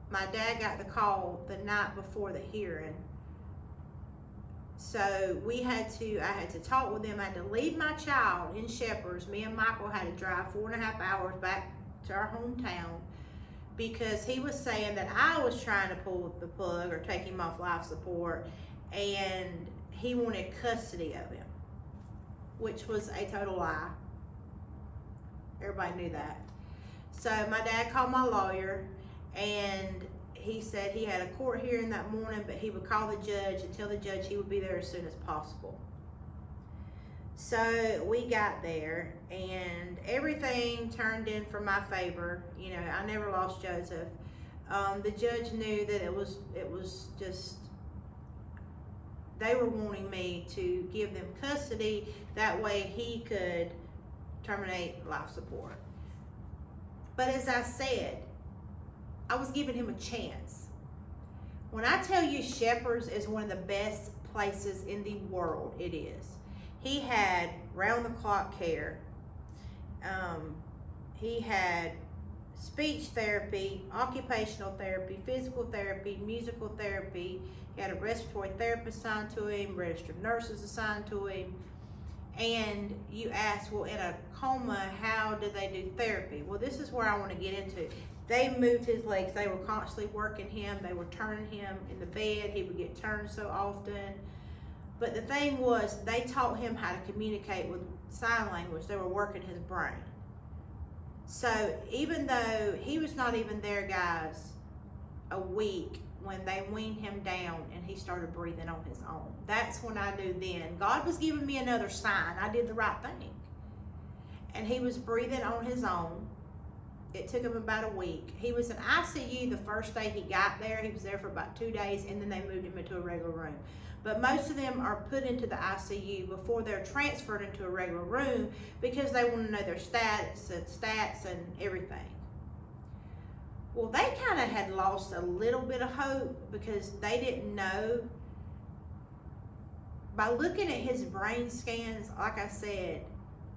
my dad got the call the night before the hearing. So I had to talk with him. I had to leave my child in Shepherds. Me and Michael had to drive 4.5 hours back to our hometown because he was saying that I was trying to pull the plug or take him off life support, and he wanted custody of him, which was a total lie. Everybody knew that. So my dad called my lawyer, and he said he had a court hearing that morning, but he would call the judge and tell the judge he would be there as soon as possible. So we got there, and everything turned in for my favor. You know, I never lost Joseph. The judge knew that it was just, they were wanting me to give them custody. That way he could terminate life support. But as I said, I was giving him a chance. When I tell you Shepherds is one of the best places in the world, it is. He had round-the-clock care. He had speech therapy, occupational therapy, physical therapy, musical therapy. He had a respiratory therapist assigned to him, registered nurses assigned to him. And you ask, well, in a coma, how do they do therapy? Well, this is where I want to get into. They moved his legs. They were constantly working him. They were turning him in the bed. He would get turned so often. But the thing was, they taught him how to communicate with sign language. They were working his brain. So even though he was not even there, guys, a week, when they weaned him down and he started breathing on his own, that's when I knew then God was giving me another sign. I did the right thing. And he was breathing on his own. It took him about a week. He was in ICU the first day he got there. He was there for about 2 days, and then they moved him into a regular room. But most of them are put into the ICU before they're transferred into a regular room because they want to know their stats and everything. Well, they kind of had lost a little bit of hope because they didn't know. By looking at his brain scans, like I said,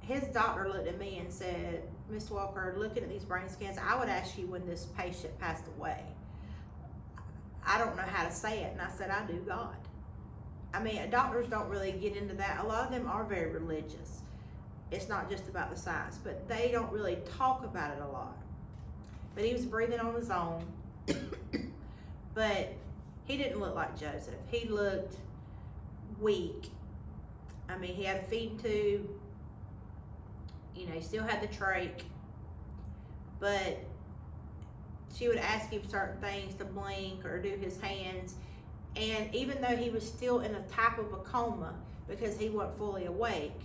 his doctor looked at me and said, Miss Walker, looking at these brain scans, I would ask you when this patient passed away. I don't know how to say it. And I said, I do, God. I mean, doctors don't really get into that. A lot of them are very religious. It's not just about the science, but they don't really talk about it a lot. But he was breathing on his own. But he didn't look like Joseph. He looked weak. I mean, he had a feeding tube. You know, he still had the trach, but she would ask him certain things to blink or do his hands. And even though he was still in a type of a coma because he wasn't fully awake,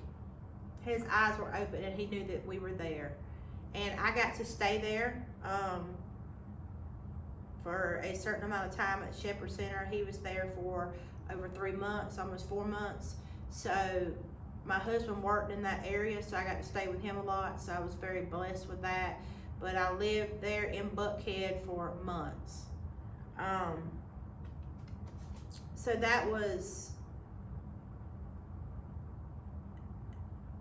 his eyes were open and he knew that we were there. And I got to stay there for a certain amount of time at Shepherd Center. He was there for over 3 months, almost 4 months. So my husband worked in that area, so I got to stay with him a lot, so I was very blessed with that. But I lived there in Buckhead for months. So that was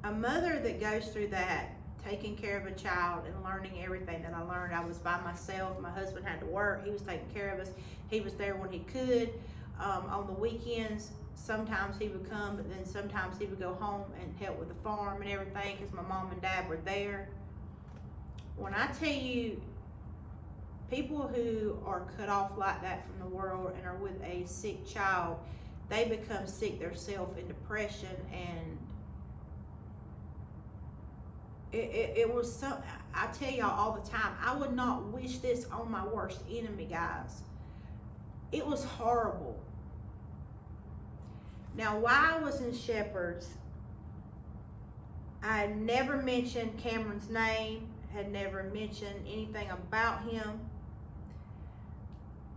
a mother that goes through that, taking care of a child and learning everything that I learned. I was by myself. My husband had to work. He was taking care of us. He was there when he could. On the weekends, sometimes he would come, but then sometimes he would go home and help with the farm and everything because my mom and dad were there. When I tell you, people who are cut off like that from the world and are with a sick child, they become sick themselves in depression, and it was so, I tell y'all all the time, I would not wish this on my worst enemy, guys. It was horrible. Now, while I was in Shepherd's, I had never mentioned Cameron's name, had never mentioned anything about him.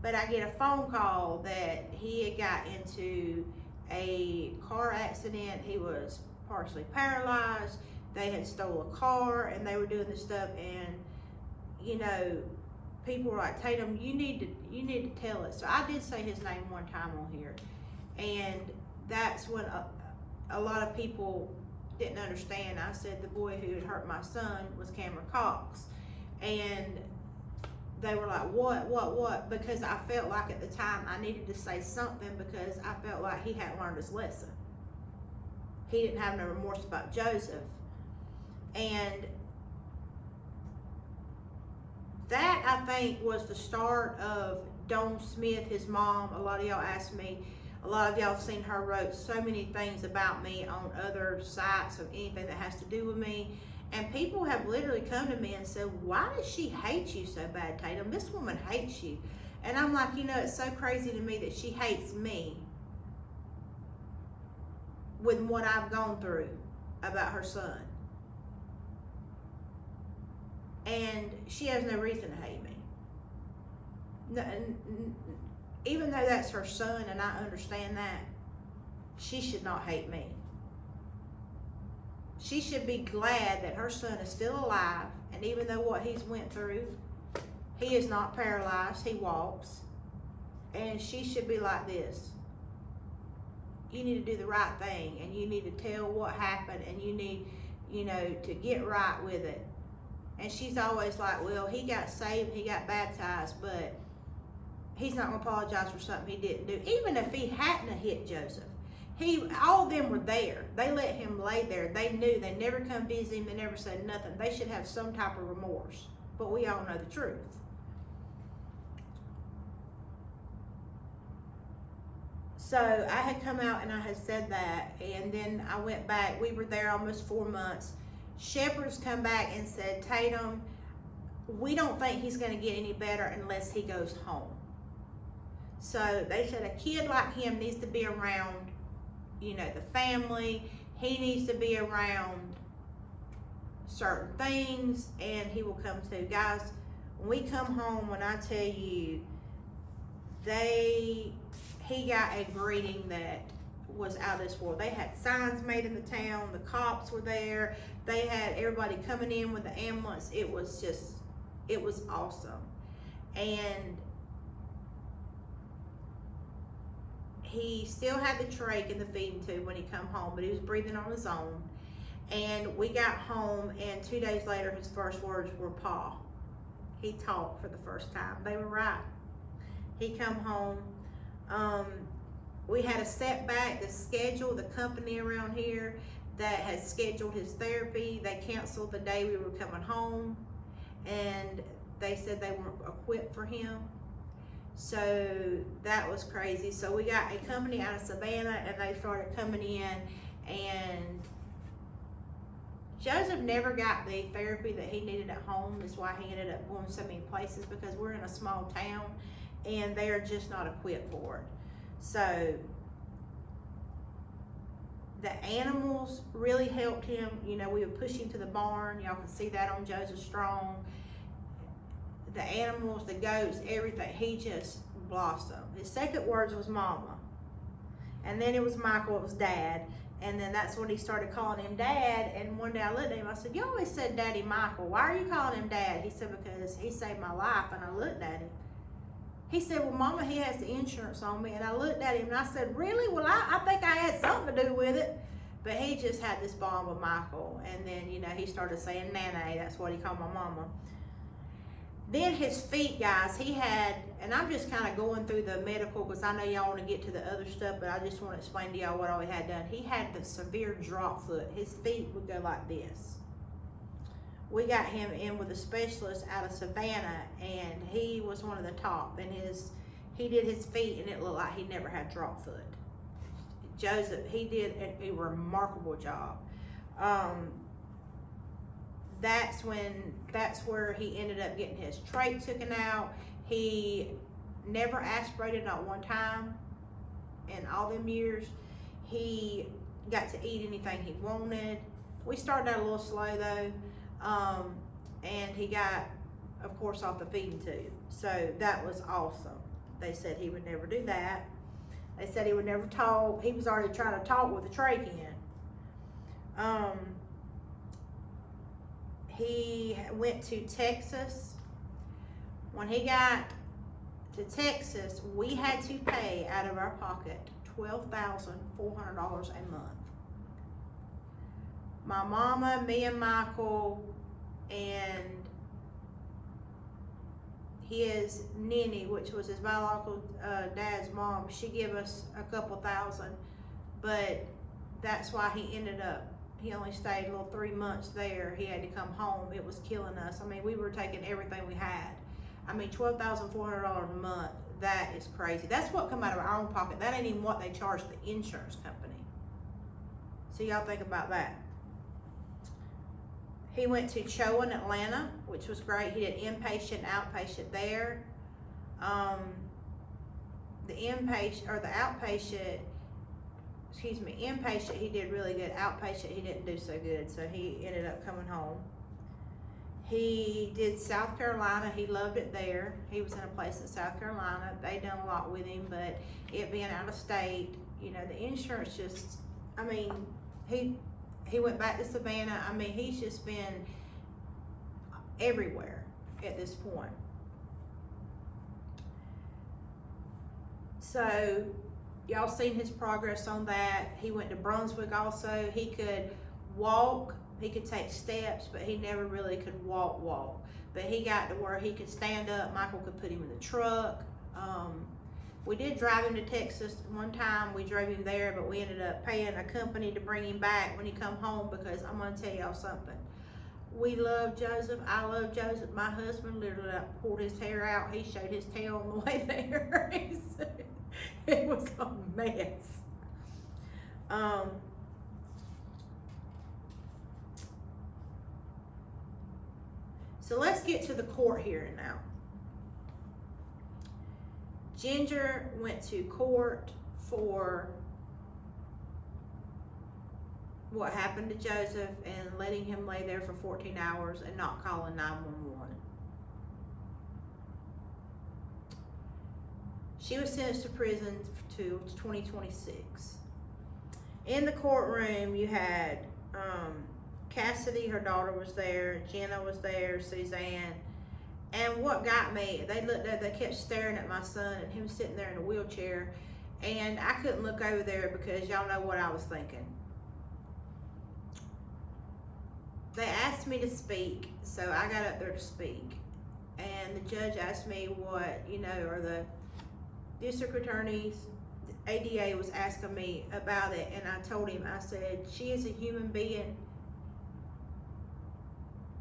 But I get a phone call that he had got into a car accident. He was partially paralyzed. They had stole a car and they were doing this stuff. And, you know, people were like, Tatum, you need to tell us. So I did say his name one time on here. And that's when a lot of people didn't understand. I said the boy who had hurt my son was Cameron Cox. And they were like, what? Because I felt like at the time I needed to say something because I felt like he hadn't learned his lesson. He didn't have no remorse about Joseph. And that, I think, was the start of Dawn Smith, his mom. A lot of y'all asked me, a lot of y'all have seen her wrote so many things about me on other sites of anything that has to do with me. And people have literally come to me and said, why does she hate you so bad, Tatum? This woman hates you. And I'm like, you know, it's so crazy to me that she hates me with what I've gone through about her son. And she has no reason to hate me. Even though that's her son and I understand that, she should not hate me. She should be glad that her son is still alive, and even though what he's went through, he is not paralyzed, he walks. And she should be like this. You need to do the right thing, and you need to tell what happened, and you need, you know, to get right with it. And she's always like, well, he got saved, he got baptized, but he's not going to apologize for something he didn't do. Even if he hadn't hit Joseph, all of them were there. They let him lay there. They knew. They never come visit him. They never said nothing. They should have some type of remorse. But we all know the truth. So I had come out and I had said that, and then I went back. We were there almost 4 months. Shepherd's come back and said, Tatum, we don't think he's going to get any better unless he goes home. So they said a kid like him needs to be around, you know, the family. He needs to be around certain things, and he will come to. Guys, when we come home, when I tell you, he got a greeting that was out of this world. They had signs made in the town, the cops were there, they had everybody coming in with the ambulance. It was awesome. And he still had the trach and the feeding tube when he come home, but he was breathing on his own. And we got home, and 2 days later, his first words were "Pa." He talked for the first time. They were right. He come home. We had a setback. The schedule, the company around here that had scheduled his therapy, they canceled the day we were coming home, and they said they weren't equipped for him. So that was crazy. So we got a company out of Savannah, and they started coming in, and Joseph never got the therapy that he needed at home. That's why he ended up going so many places, because we're in a small town and they are just not equipped for it. So the animals really helped him. You know, we would push him to the barn. Y'all can see that on Joseph Strong. The animals, the goats, everything, he just blossomed. His second words was "Mama." And then it was Michael, it was Dad. And then that's when he started calling him Dad. And one day I looked at him, I said, "You always said Daddy Michael. Why are you calling him Dad?" He said, "Because he saved my life." And I looked at him. He said, "Well, Mama, he has the insurance on me." And I looked at him and I said, "Really? Well, I think I had something to do with it." But he just had this bond with Michael. And then, you know, he started saying Nana. That's what he called my mama. Then his feet, guys, he had, and I'm just kind of going through the medical because I know y'all want to get to the other stuff, but I just want to explain to y'all what all he had done. He had the severe drop foot. His feet would go like this. We got him in with a specialist out of Savannah, and he was one of the top. And he did his feet, and it looked like he never had drop foot. Joseph, he did a remarkable job. That's where he ended up getting his trach taken out. He never aspirated, not one time in all them years. He got to eat anything he wanted. We started out a little slow though, and he got, of course, off the feeding tube. So that was awesome. They said he would never do that. They said he would never talk. He was already trying to talk with the trach in. He went to Texas. When he got to Texas, we had to pay out of our pocket $12,400 a month. My mama, me and Michael, and his Nini, which was his biological dad's mom, she gave us a couple thousand, but that's why he ended up, he only stayed a little 3 months there. He had to come home. It was killing us. I mean, we were taking everything we had. I mean, $12,400 a month, that is crazy. That's what come out of our own pocket. That ain't even what they charge the insurance company. So y'all think about that. He went to CHO in Atlanta, which was great. He did inpatient, outpatient there. The inpatient, he did really good. Outpatient, he didn't do so good, so he ended up coming home. He did South Carolina. He loved it there. He was in a place in South Carolina. They done a lot with him, but it being out of state, you know, the insurance just, I mean, he went back to Savannah. I mean, he's just been everywhere at this point. So y'all seen his progress on that. He went to Brunswick also. He could walk, he could take steps, but he never really could walk. But he got to where he could stand up. Michael could put him in the truck. We did drive him to Texas one time. We drove him there, but we ended up paying a company to bring him back when he come home, because I'm gonna tell y'all something. We love Joseph. I love Joseph. My husband literally pulled his hair out. He showed his tail on the way there. It was a mess. So let's get to the court hearing now. Ginger went to court for what happened to Joseph and letting him lay there for 14 hours and not calling 911. She was sentenced to prison to 2026. In the courtroom, you had Cassidy, her daughter was there, Jenna was there, Suzanne. And what got me, they kept staring at my son and him sitting there in a wheelchair, and I couldn't look over there because y'all know what I was thinking. They asked me to speak, so I got up there to speak. And the judge asked me what, or the district attorney's ADA was asking me about it, and I told him, I said, she is a human being,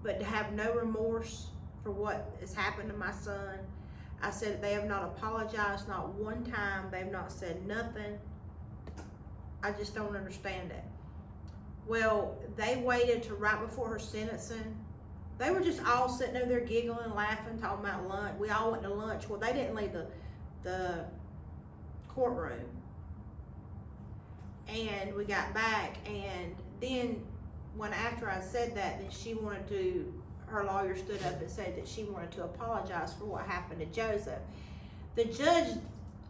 but to have no remorse for what has happened to my son. I said they have not apologized, not one time. They've not said nothing. I just don't understand it. Well, they waited to right before her sentencing. They were just all sitting over there giggling, laughing, talking about lunch. We all went to lunch. Well, they didn't leave the courtroom. And we got back, and then after I said that, then her lawyer stood up and said that she wanted to apologize for what happened to Joseph. The judge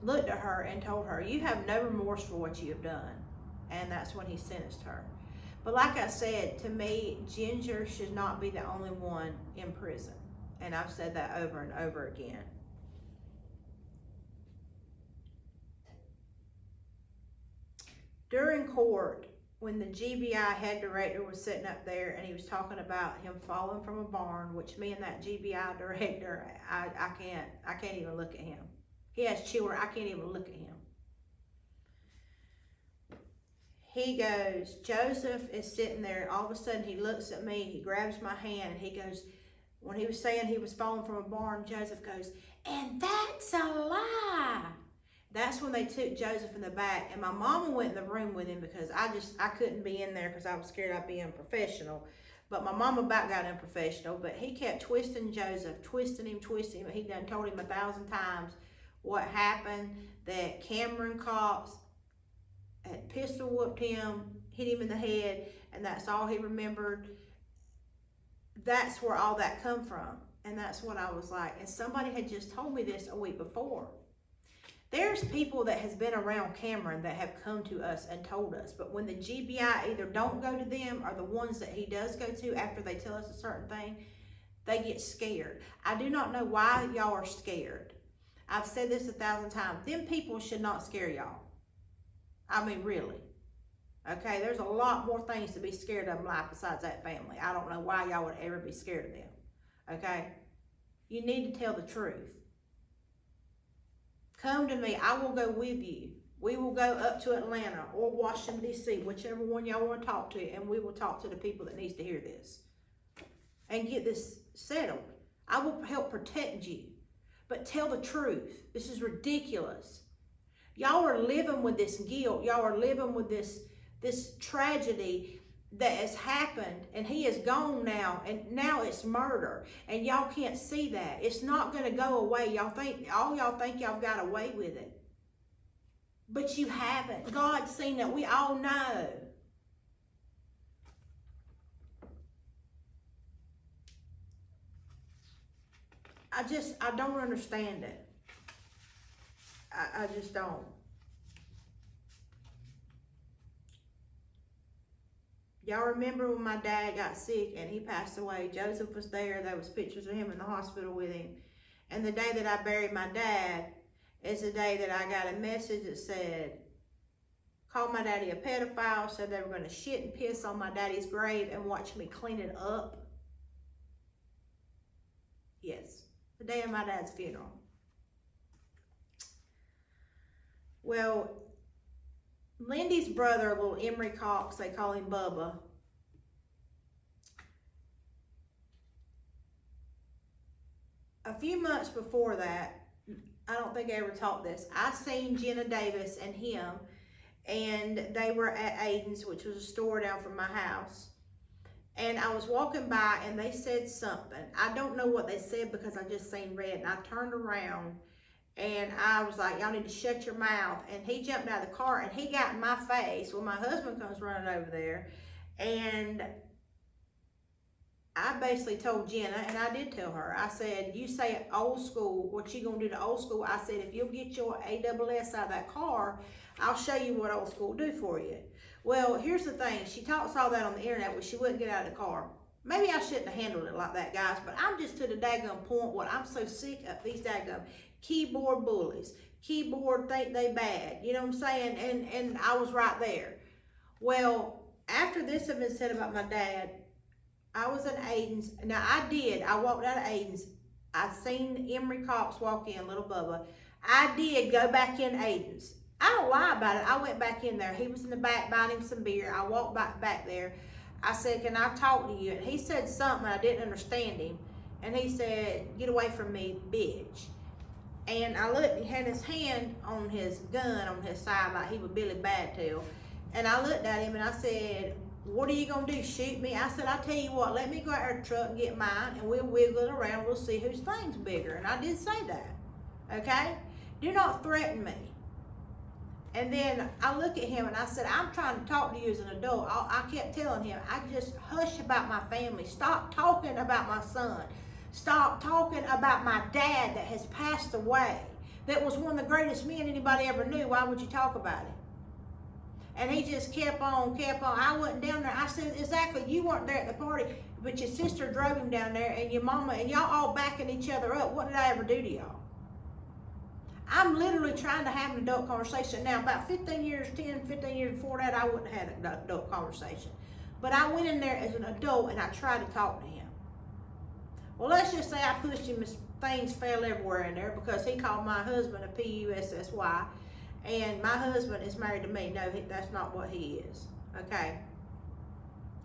looked at her and told her, you have no remorse for what you have done. And that's when he sentenced her. But like I said, to me, Ginger should not be the only one in prison. And I've said that over and over again. During court, when the GBI head director was sitting up there and he was talking about him falling from a barn, which me and that GBI director, I can't even look at him. He has children, I can't even look at him. He goes, Joseph is sitting there, all of a sudden he looks at me, he grabs my hand, and he goes, when he was saying he was falling from a barn, Joseph goes, and that's a lie. That's when they took Joseph in the back, and my mama went in the room with him because I couldn't be in there because I was scared I'd be unprofessional. But my mama about got unprofessional, but he kept twisting Joseph, twisting him. He done told him 1,000 times what happened, that Cameron Cox had pistol whooped him, hit him in the head, and that's all he remembered. That's where all that come from. And that's what I was like. And somebody had just told me this a week before. There's people that has been around Cameron that have come to us and told us, but when the GBI either don't go to them or the ones that he does go to after they tell us a certain thing, they get scared. I do not know why y'all are scared. I've said this 1,000 times. Them people should not scare y'all. I mean, really. Okay, there's a lot more things to be scared of in life besides that family. I don't know why y'all would ever be scared of them. Okay? You need to tell the truth. Come to me. I will go with you. We will go up to Atlanta or Washington, D.C., whichever one y'all want to talk to, and we will talk to the people that needs to hear this and get this settled. I will help protect you, but tell the truth. This is ridiculous. Y'all are living with this guilt. Y'all are living with this tragedy that has happened, and he is gone now, and now it's murder, and y'all can't see that. It's not going to go away. Y'all think y'all got away with it, but you haven't. God's seen that. We all know. I don't understand it. I just don't. Y'all remember when my dad got sick and he passed away? Joseph was there. There was pictures of him in the hospital with him. And the day that I buried my dad is the day that I got a message that said, called my daddy a pedophile, said they were going to shit and piss on my daddy's grave and watch me clean it up. Yes, the day of my dad's funeral. Well, Lindy's brother, little Emery Cox, they call him Bubba. A few months before that, I don't think I ever taught this, I seen Jenna Davis and him, and they were at Aiden's, which was a store down from my house. And I was walking by and they said something. I don't know what they said because I just seen red, and I turned around and I was like, y'all need to shut your mouth. And he jumped out of the car and he got in my face. Well, my husband comes running over there And I basically told Jenna, and I did tell her, I said, you say old school, what you gonna do to old school? I said, if you'll get your ASS out of that car, I'll show you what old school will do for you. Well, here's the thing. She talks all that on the internet, but she wouldn't get out of the car. Maybe I shouldn't have handled it like that, guys, but I'm just to the daggum point what I'm so sick of these daggum keyboard bullies. Keyboard think they bad. You know what I'm saying? And I was right there. Well, after this had been said about my dad, I was in Aiden's. Now, I walked out of Aiden's. I seen Emery Cox walk in, little Bubba. I did go back in Aiden's. I don't lie about it. I went back in there. He was in the back buying him some beer. I walked back there. I said, can I talk to you? And he said something. I didn't understand him. And he said, get away from me, bitch. And I looked, he had his hand on his gun on his side like he was Billy Badtail. And I looked at him and I said, what are you gonna do, shoot me? I said, I'll tell you what, let me go out to the truck and get mine and we'll wiggle it around, we'll see whose thing's bigger. And I did say that, okay? Do not threaten me. And then I look at him and I said, I'm trying to talk to you as an adult. I kept telling him, I just hush about my family. Stop talking about my son. Stop talking about my dad that has passed away. That was one of the greatest men anybody ever knew. Why would you talk about it? And he just kept on. I wasn't down there. I said, exactly, you weren't there at the party, but your sister drove him down there and your mama, and y'all all backing each other up. What did I ever do to y'all? I'm literally trying to have an adult conversation. Now, about 15 years before that, I wouldn't have had an adult conversation. But I went in there as an adult and I tried to talk to him. Well, let's just say I pushed him, things fell everywhere in there because he called my husband a P-U-S-S-Y. And my husband is married to me. No, that's not what he is. Okay?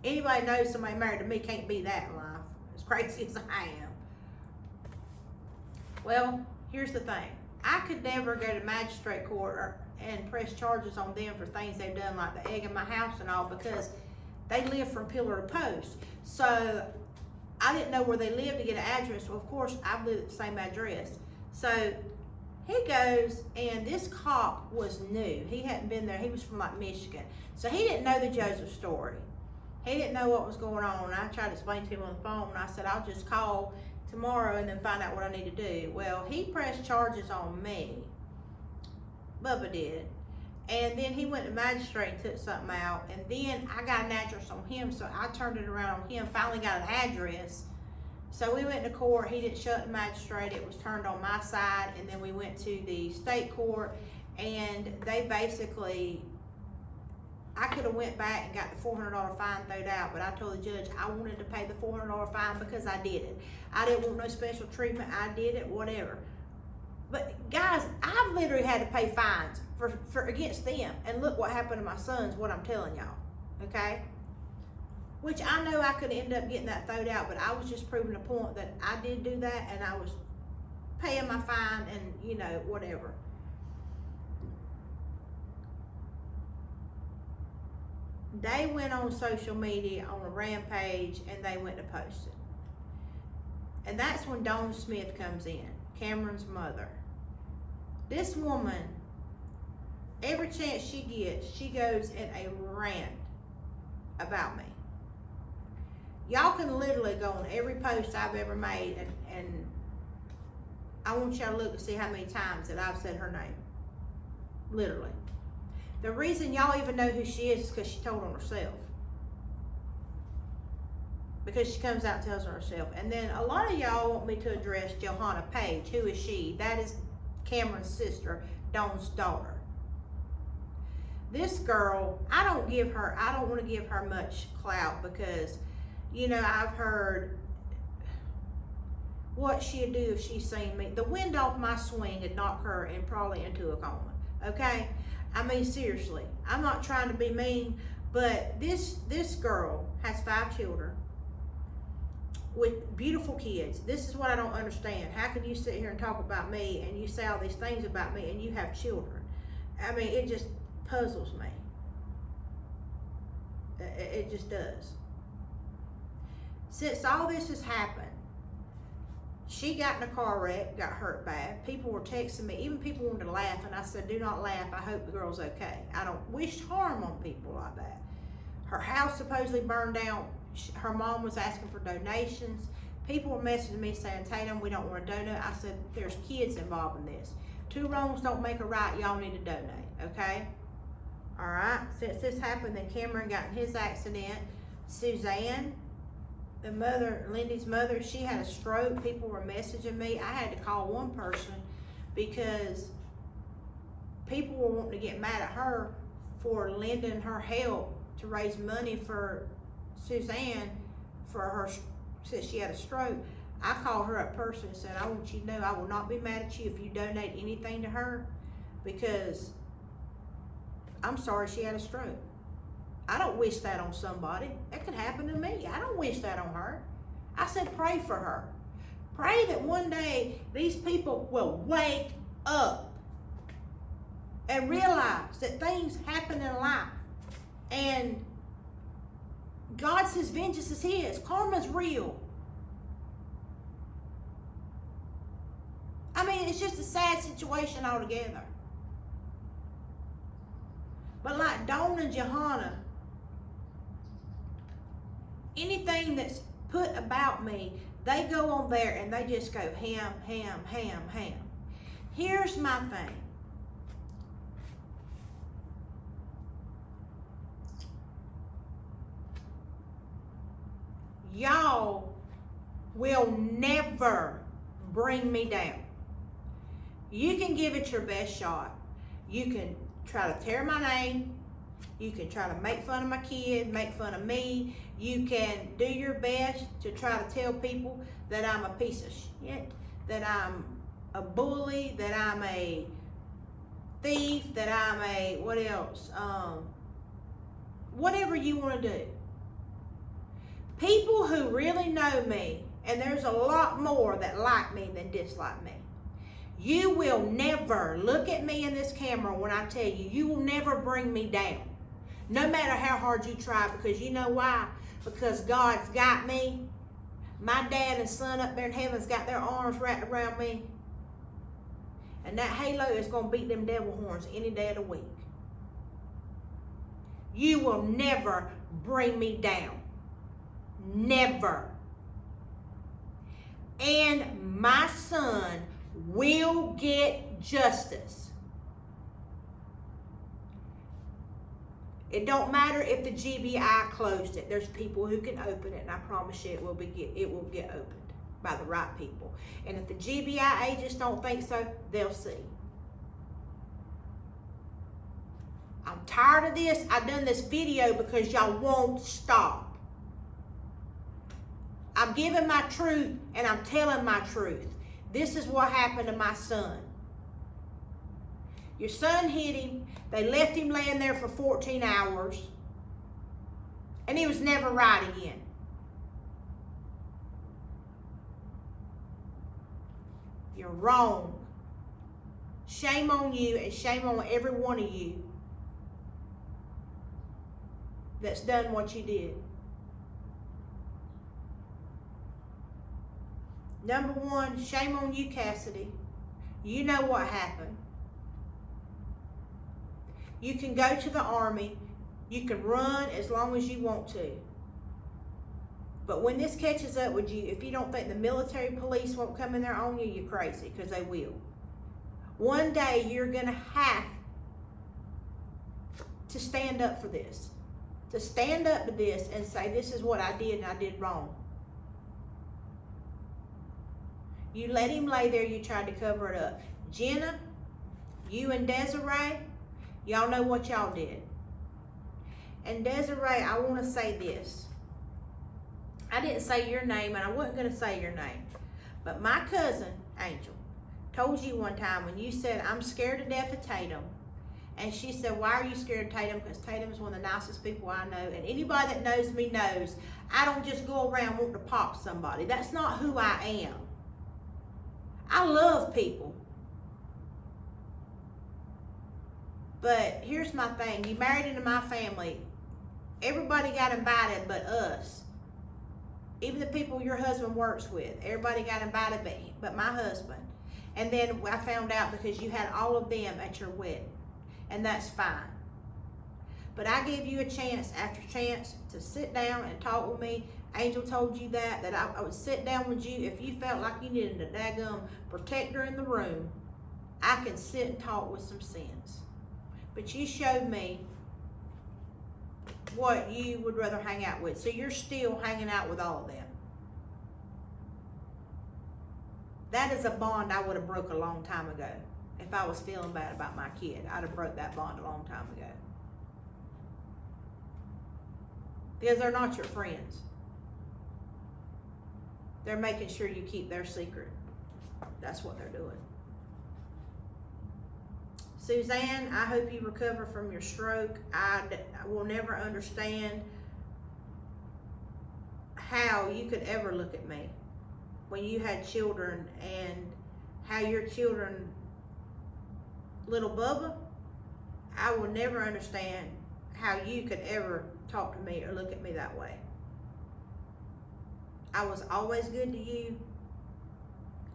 Anybody knows somebody married to me can't be that in life. As crazy as I am. Well, here's the thing. I could never go to magistrate court and press charges on them for things they've done, like the egg in my house and all, because they live from pillar to post. So I didn't know where they lived to get an address. Well, of course, I lived at the same address. So he goes, and this cop was new. He hadn't been there. He was from like Michigan. So he didn't know the Joseph story. He didn't know what was going on. I tried to explain to him on the phone, and I said, I'll just call tomorrow and then find out what I need to do. Well, he pressed charges on me. Bubba did. And then he went to magistrate and took something out. And then I got an address on him, so I turned it around on him, finally got an address. So we went to court. He didn't shut the magistrate. It was turned on my side. And then we went to the state court, and they basically, I could have went back and got the $400 fine thrown out, but I told the judge I wanted to pay the $400 fine because I did it. I didn't want no special treatment. I did it, whatever. But guys, I've literally had to pay fines for against them. And look what happened to my sons, what I'm telling y'all, okay? Which I know I could end up getting that thrown out, but I was just proving a point that I did do that, and I was paying my fine and, you know, whatever. They went on social media on a rampage and they went to post it. And that's when Dawn Smith comes in, Cameron's mother. This woman, every chance she gets, she goes in a rant about me. Y'all can literally go on every post I've ever made, and I want y'all to look and see how many times that I've said her name. Literally. The reason y'all even know who she is because she told on herself. Because she comes out and tells on herself. And then a lot of y'all want me to address Johanna Page. Who is she? That is Cameron's sister, Dawn's daughter. This girl, I don't want to give her much clout because, you know, I've heard what she'd do if she seen me. The wind off my swing would knock her and probably into a coma. Okay? I mean, seriously, I'm not trying to be mean, but this girl has 5 children with beautiful kids. This is what I don't understand. How can you sit here and talk about me and you say all these things about me and you have children? I mean, it just puzzles me. It just does. Since all this has happened, she got in a car wreck, got hurt bad. People were texting me. Even people wanted to laugh, and I said, do not laugh. I hope the girl's okay. I don't wish harm on people like that. Her house supposedly burned down. Her mom was asking for donations. People were messaging me saying, Tatum, we don't want to donate. I said, there's kids involved in this. 2 wrongs don't make a right. Y'all need to donate, okay? All right. Since this happened, then Cameron got in his accident. Suzanne, the mother, Lindy's mother, she had a stroke. People were messaging me. I had to call one person because people were wanting to get mad at her for lending her help to raise money for Suzanne for her, since she had a stroke. I called her up personally and said, I want you to know I will not be mad at you if you donate anything to her, because I'm sorry she had a stroke. I don't wish that on somebody. That could happen to me. I don't wish that on her. I said pray for her. Pray that one day these people will wake up and realize that things happen in life. And God says vengeance is his. Karma's real. I mean, it's just a sad situation altogether. But like Dawn and Johanna, anything that's put about me, they go on there and they just go ham, ham, ham, ham. Here's my thing. Y'all will never bring me down. You can give it your best shot. You can try to tear my name. You can try to make fun of my kid, make fun of me. You can do your best to try to tell people that I'm a piece of shit, that I'm a bully, that I'm a thief, that I'm a, what else? Whatever you want to do. People who really know me, and there's a lot more that like me than dislike me, you will never look at me in this camera when I tell you, you will never bring me down. No matter how hard you try, because you know why? Because God's got me. My dad and son up there in heaven's got their arms wrapped around me. And that halo is going to beat them devil horns any day of the week. You will never bring me down. Never. And my son will get justice. It don't matter if the GBI closed it. There's people who can open it, and I promise you it will get opened by the right people. And if the GBI agents don't think so, they'll see. I'm tired of this. I've done this video because y'all won't stop. I'm giving my truth and I'm telling my truth. This is what happened to my son. Your son hit him. They left him laying there for 14 hours. And he was never right again. You're wrong. Shame on you and shame on every one of you that's done what you did. Number one, shame on you, Cassidy. You know what happened. You can go to the Army. You can run as long as you want to. But when this catches up with you, if you don't think the military police won't come in there on you, you're crazy, because they will. One day you're going to have to stand up for this. To stand up to this and say, this is what I did and I did wrong. You let him lay there, you tried to cover it up. Jenna, you and Desiree, y'all know what y'all did. And Desiree, I want to say this. I didn't say your name, and I wasn't going to say your name. But my cousin, Angel, told you one time when you said, I'm scared to death of Tatum. And she said, why are you scared of Tatum? Because Tatum is one of the nicest people I know. And anybody that knows me knows I don't just go around wanting to pop somebody. That's not who I am. I love people. But here's my thing. You married into my family. Everybody got invited but us. Even the people your husband works with. Everybody got invited but my husband. And then I found out because you had all of them at your wedding. And that's fine. But I gave you a chance after chance to sit down and talk with me. Angel told you that I would sit down with you if you felt like you needed a daggum protector in the room. I can sit and talk with some sense. But you showed me what you would rather hang out with. So you're still hanging out with all of them. That is a bond I would have broke a long time ago. If I was feeling bad about my kid, I'd have broke that bond a long time ago. Because they're not your friends. They're making sure you keep their secret. That's what they're doing. Suzanne, I hope you recover from your stroke. I will never understand how you could ever look at me when you had children and how your children, little Bubba, I will never understand how you could ever talk to me or look at me that way. I was always good to you.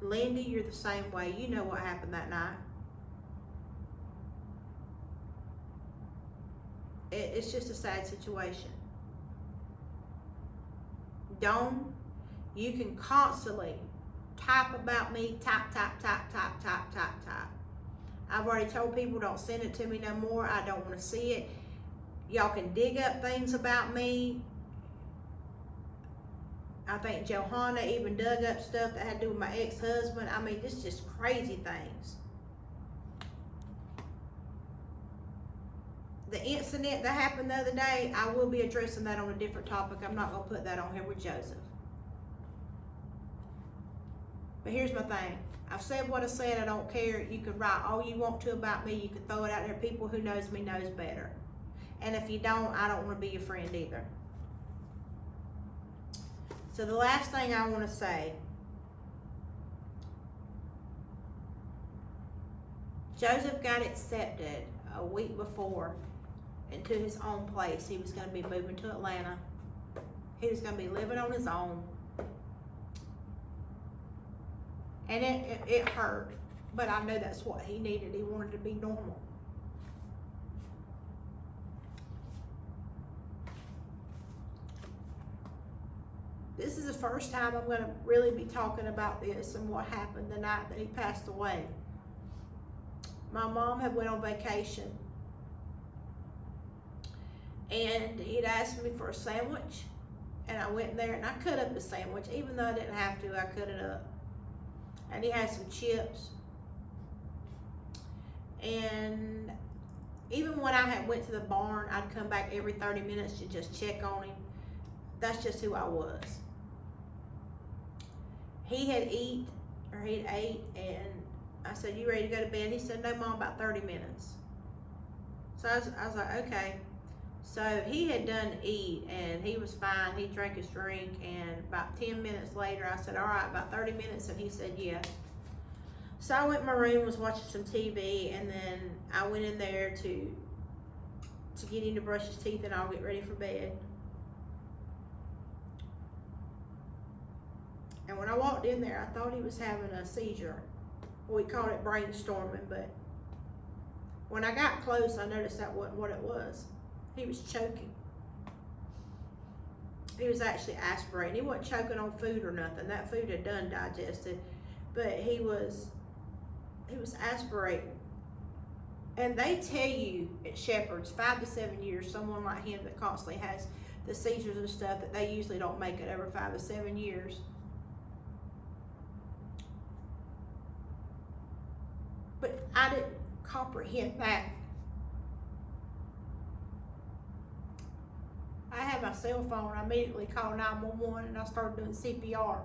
Lindy, you're the same way. You know what happened that night. It's just a sad situation. Dawn, you can constantly type about me, type. I've already told people don't send it to me no more. I don't want to see it. Y'all can dig up things about me. I think Johanna even dug up stuff that had to do with my ex-husband. I mean, this is just crazy things. The incident that happened the other day, I will be addressing that on a different topic. I'm not going to put that on here with Joseph. But here's my thing. I've said what I said. I don't care. You can write all you want to about me. You can throw it out there. People who knows me knows better. And if you don't, I don't want to be your friend either. So the last thing I want to say, Joseph got accepted a week before into his own place. He was going to be moving to Atlanta. He was going to be living on his own. And it hurt, but I know that's what he needed. He wanted to be normal. This is the first time I'm going to really be talking about this and what happened the night that he passed away. My mom had went on vacation, and he'd asked me for a sandwich, and I went there and I cut up the sandwich. Even though I didn't have to, I cut it up. And he had some chips. And even when I had went to the barn, I'd come back every 30 minutes to just check on him. That's just who I was. He'd ate, and I said, "You ready to go to bed?" He said, "No, Mom, about 30 minutes." So I was like, okay. So he had done eat, and he was fine. He drank his drink, and about 10 minutes later, I said, "All right, about 30 minutes," and he said, "Yeah." So I went in my room, was watching some TV, and then I went in there to get him to brush his teeth, and I'll get ready for bed. And when I walked in there, I thought he was having a seizure. We called it brainstorming, but when I got close, I noticed that wasn't what it was. He was choking. He was actually aspirating. He wasn't choking on food or nothing. That food had done digested, but he was aspirating. And they tell you at Shepherd's, 5 to 7 years, someone like him that constantly has the seizures and stuff, that they usually don't make it over 5 to 7 years. But I didn't comprehend that. I had my cell phone. I immediately called 911 and I started doing CPR.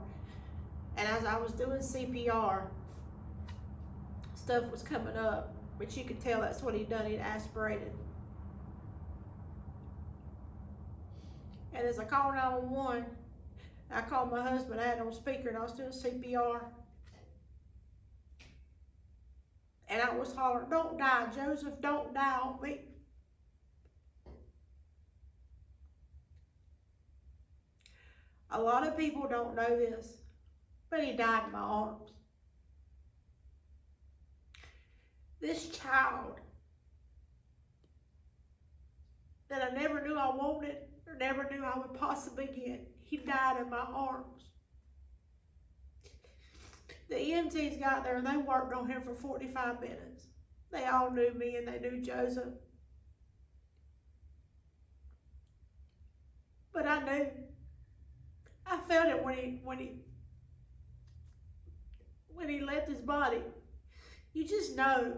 And as I was doing CPR, stuff was coming up, but you could tell that's what he'd done. He'd aspirated. And as I called 911, I called my husband. I had on speaker and I was doing CPR. And I was hollering, "Don't die, Joseph, don't die on me." A lot of people don't know this, but he died in my arms. This child that I never knew I wanted or never knew I would possibly get. He died in my arms. The EMTs got there and they worked on him for 45 minutes. They all knew me and they knew Joseph. But I knew. I felt it when he left his body. You just know.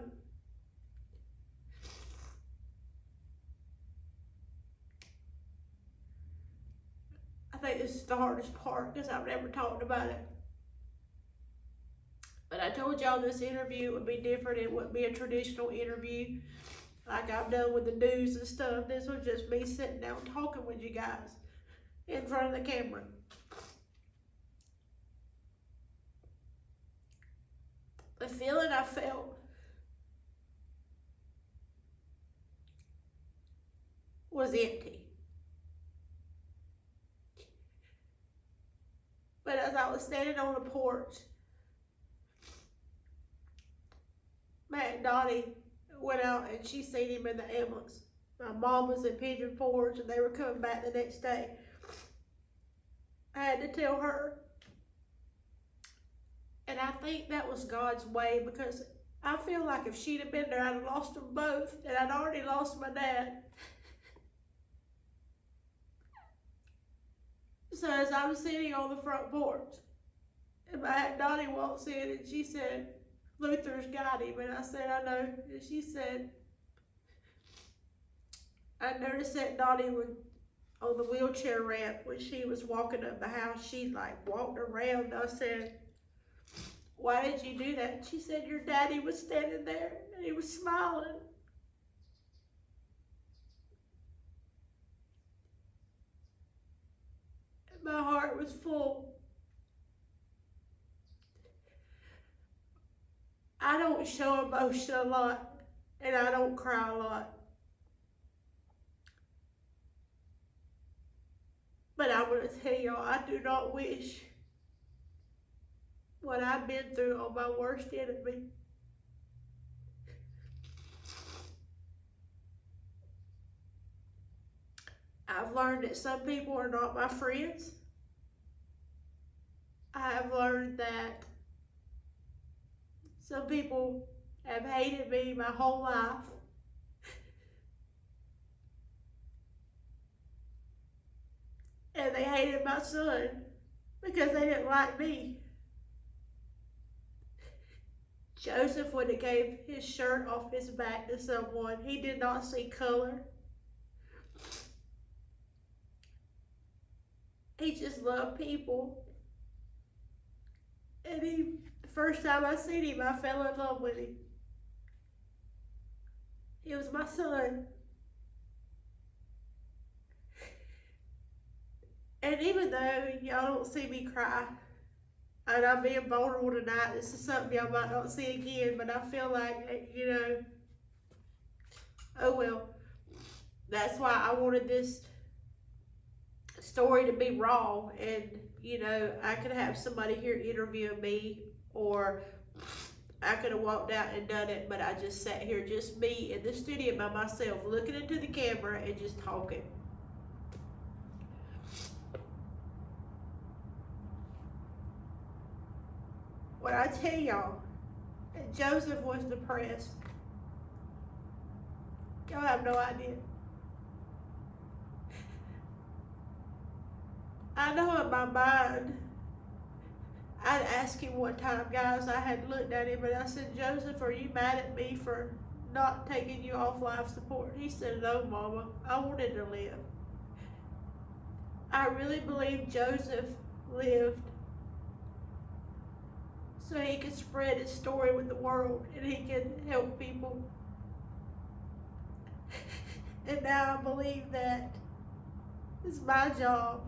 I think this is the hardest part because I've never talked about it. But I told y'all this interview would be different. It wouldn't be a traditional interview like I've done with the news and stuff. This was just me sitting down talking with you guys in front of the camera. The feeling I felt was empty. But as I was standing on the porch, Matt and Dottie went out and she seen him in the ambulance. My mom was at Pigeon Forge and they were coming back the next day. I had to tell her. And I think that was God's way because I feel like if she'd have been there, I'd have lost them both. And I'd already lost my dad. So as I was sitting on the front porch, and my Aunt Dottie walks in and she said, Luther's got him. And I said, I know. And she said, I noticed that Dottie would, on the wheelchair ramp, when she was walking up the house, she like walked around. I said, why did you do that? She said, your daddy was standing there and he was smiling. And my heart was full. I don't show emotion a lot and I don't cry a lot. But I'm going to tell y'all, I do not wish what I've been through on my worst enemy. I've learned that some people are not my friends. I have learned that some people have hated me my whole life. And they hated my son because they didn't like me. Joseph would have gave his shirt off his back to someone. He did not see color. He just loved people. And the first time I seen him, I fell in love with him. He was my son. And even though y'all don't see me cry, and I'm being vulnerable tonight, this is something y'all might not see again, but I feel like, you know, oh well. That's why I wanted this story to be raw, and, you know, I could have somebody here interviewing me, or I could have walked out and done it, but I just sat here, just me in the studio by myself, looking into the camera and just talking. When I tell y'all that Joseph was depressed, y'all have no idea. I know in my mind, I'd ask him one time, guys, I had looked at him and I said, Joseph, are you mad at me for not taking you off life support? He said, no, Mama, I wanted to live. I really believe Joseph lived so he could spread his story with the world and he could help people. And now I believe that it's my job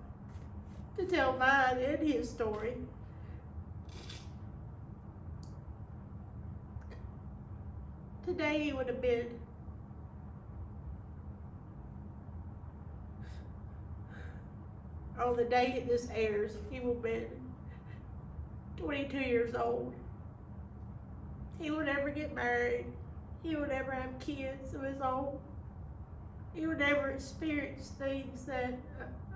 to tell mine and his story. Today he would have been on the day that this airs, he will have been 22 years old. He will never get married. He will never have kids of his own. He would never experience things that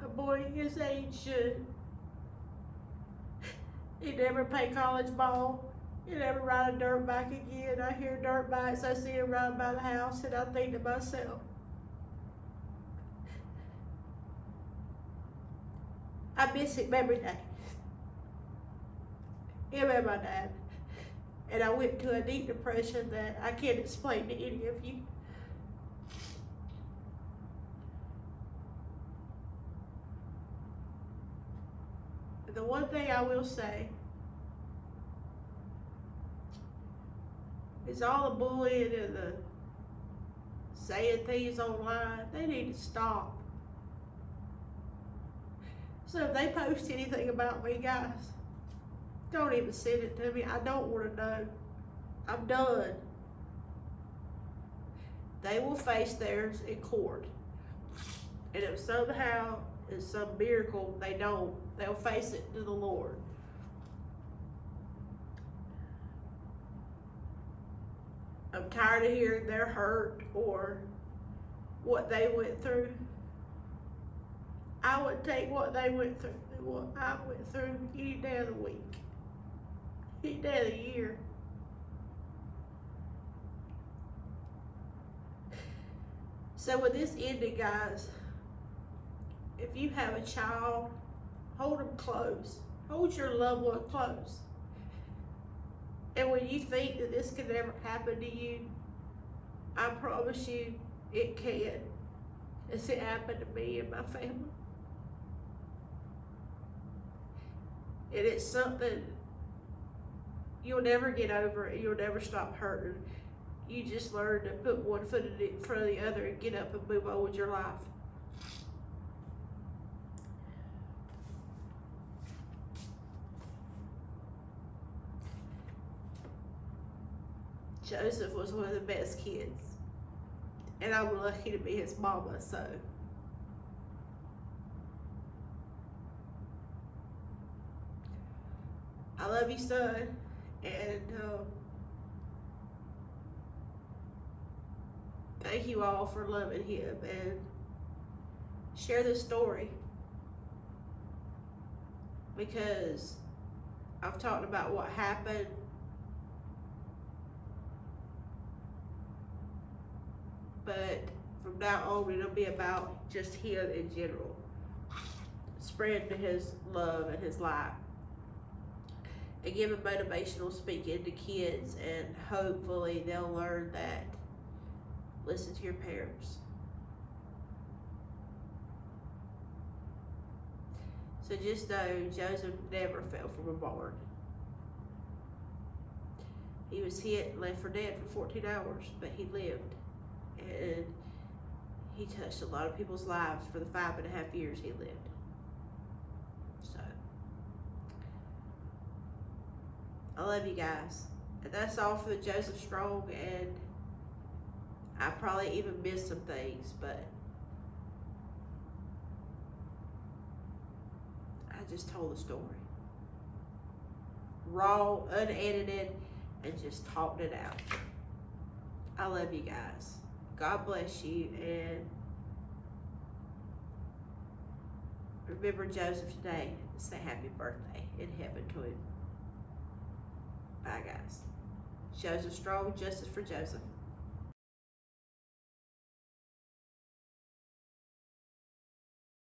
a boy his age should. He never play college ball. He never ride a dirt bike again. I hear dirt bikes, I see him riding by the house, and I think to myself, I miss him every day. Him and my dad. And I went to a deep depression that I can't explain to any of you. The one thing I will say is all the bullying and the saying things online, they need to stop. So if they post anything about me, guys, don't even send it to me. I don't want to know. I'm done. They will face theirs in court. And if somehow, in some miracle, they don't, they'll face it to the Lord. I'm tired of hearing they're hurt or what they went through. I would take what they went through and what I went through any day of the week, any day of the year. So with this ending, guys, if you have a child, hold them close. Hold your loved one close. And when you think that this can never happen to you, I promise you it can. As it happened to me and my family. And it's something you'll never get over it. You'll never stop hurting. You just learn to put one foot in front of the other and get up and move on with your life. Joseph was one of the best kids. And I'm lucky to be his mama, so. I love you, son. And thank you all for loving him, and share this story, because I've talked about what happened, but from now on it'll be about just him in general, spreading his love and his light, and giving motivational speaking to kids, and hopefully they'll learn that listen to your parents. So just know Joseph never fell from a barn. He was hit and left for dead for 14 hours, but he lived. And he touched a lot of people's lives for the 5.5 years he lived. So, I love you guys. And that's all for the Joseph Strong, and I probably even missed some things, but I just told the story. Raw, unedited, and just talked it out. I love you guys. God bless you, and remember Joseph today. Say happy birthday in heaven to him. Bye, guys. Joseph Strong, justice for Joseph.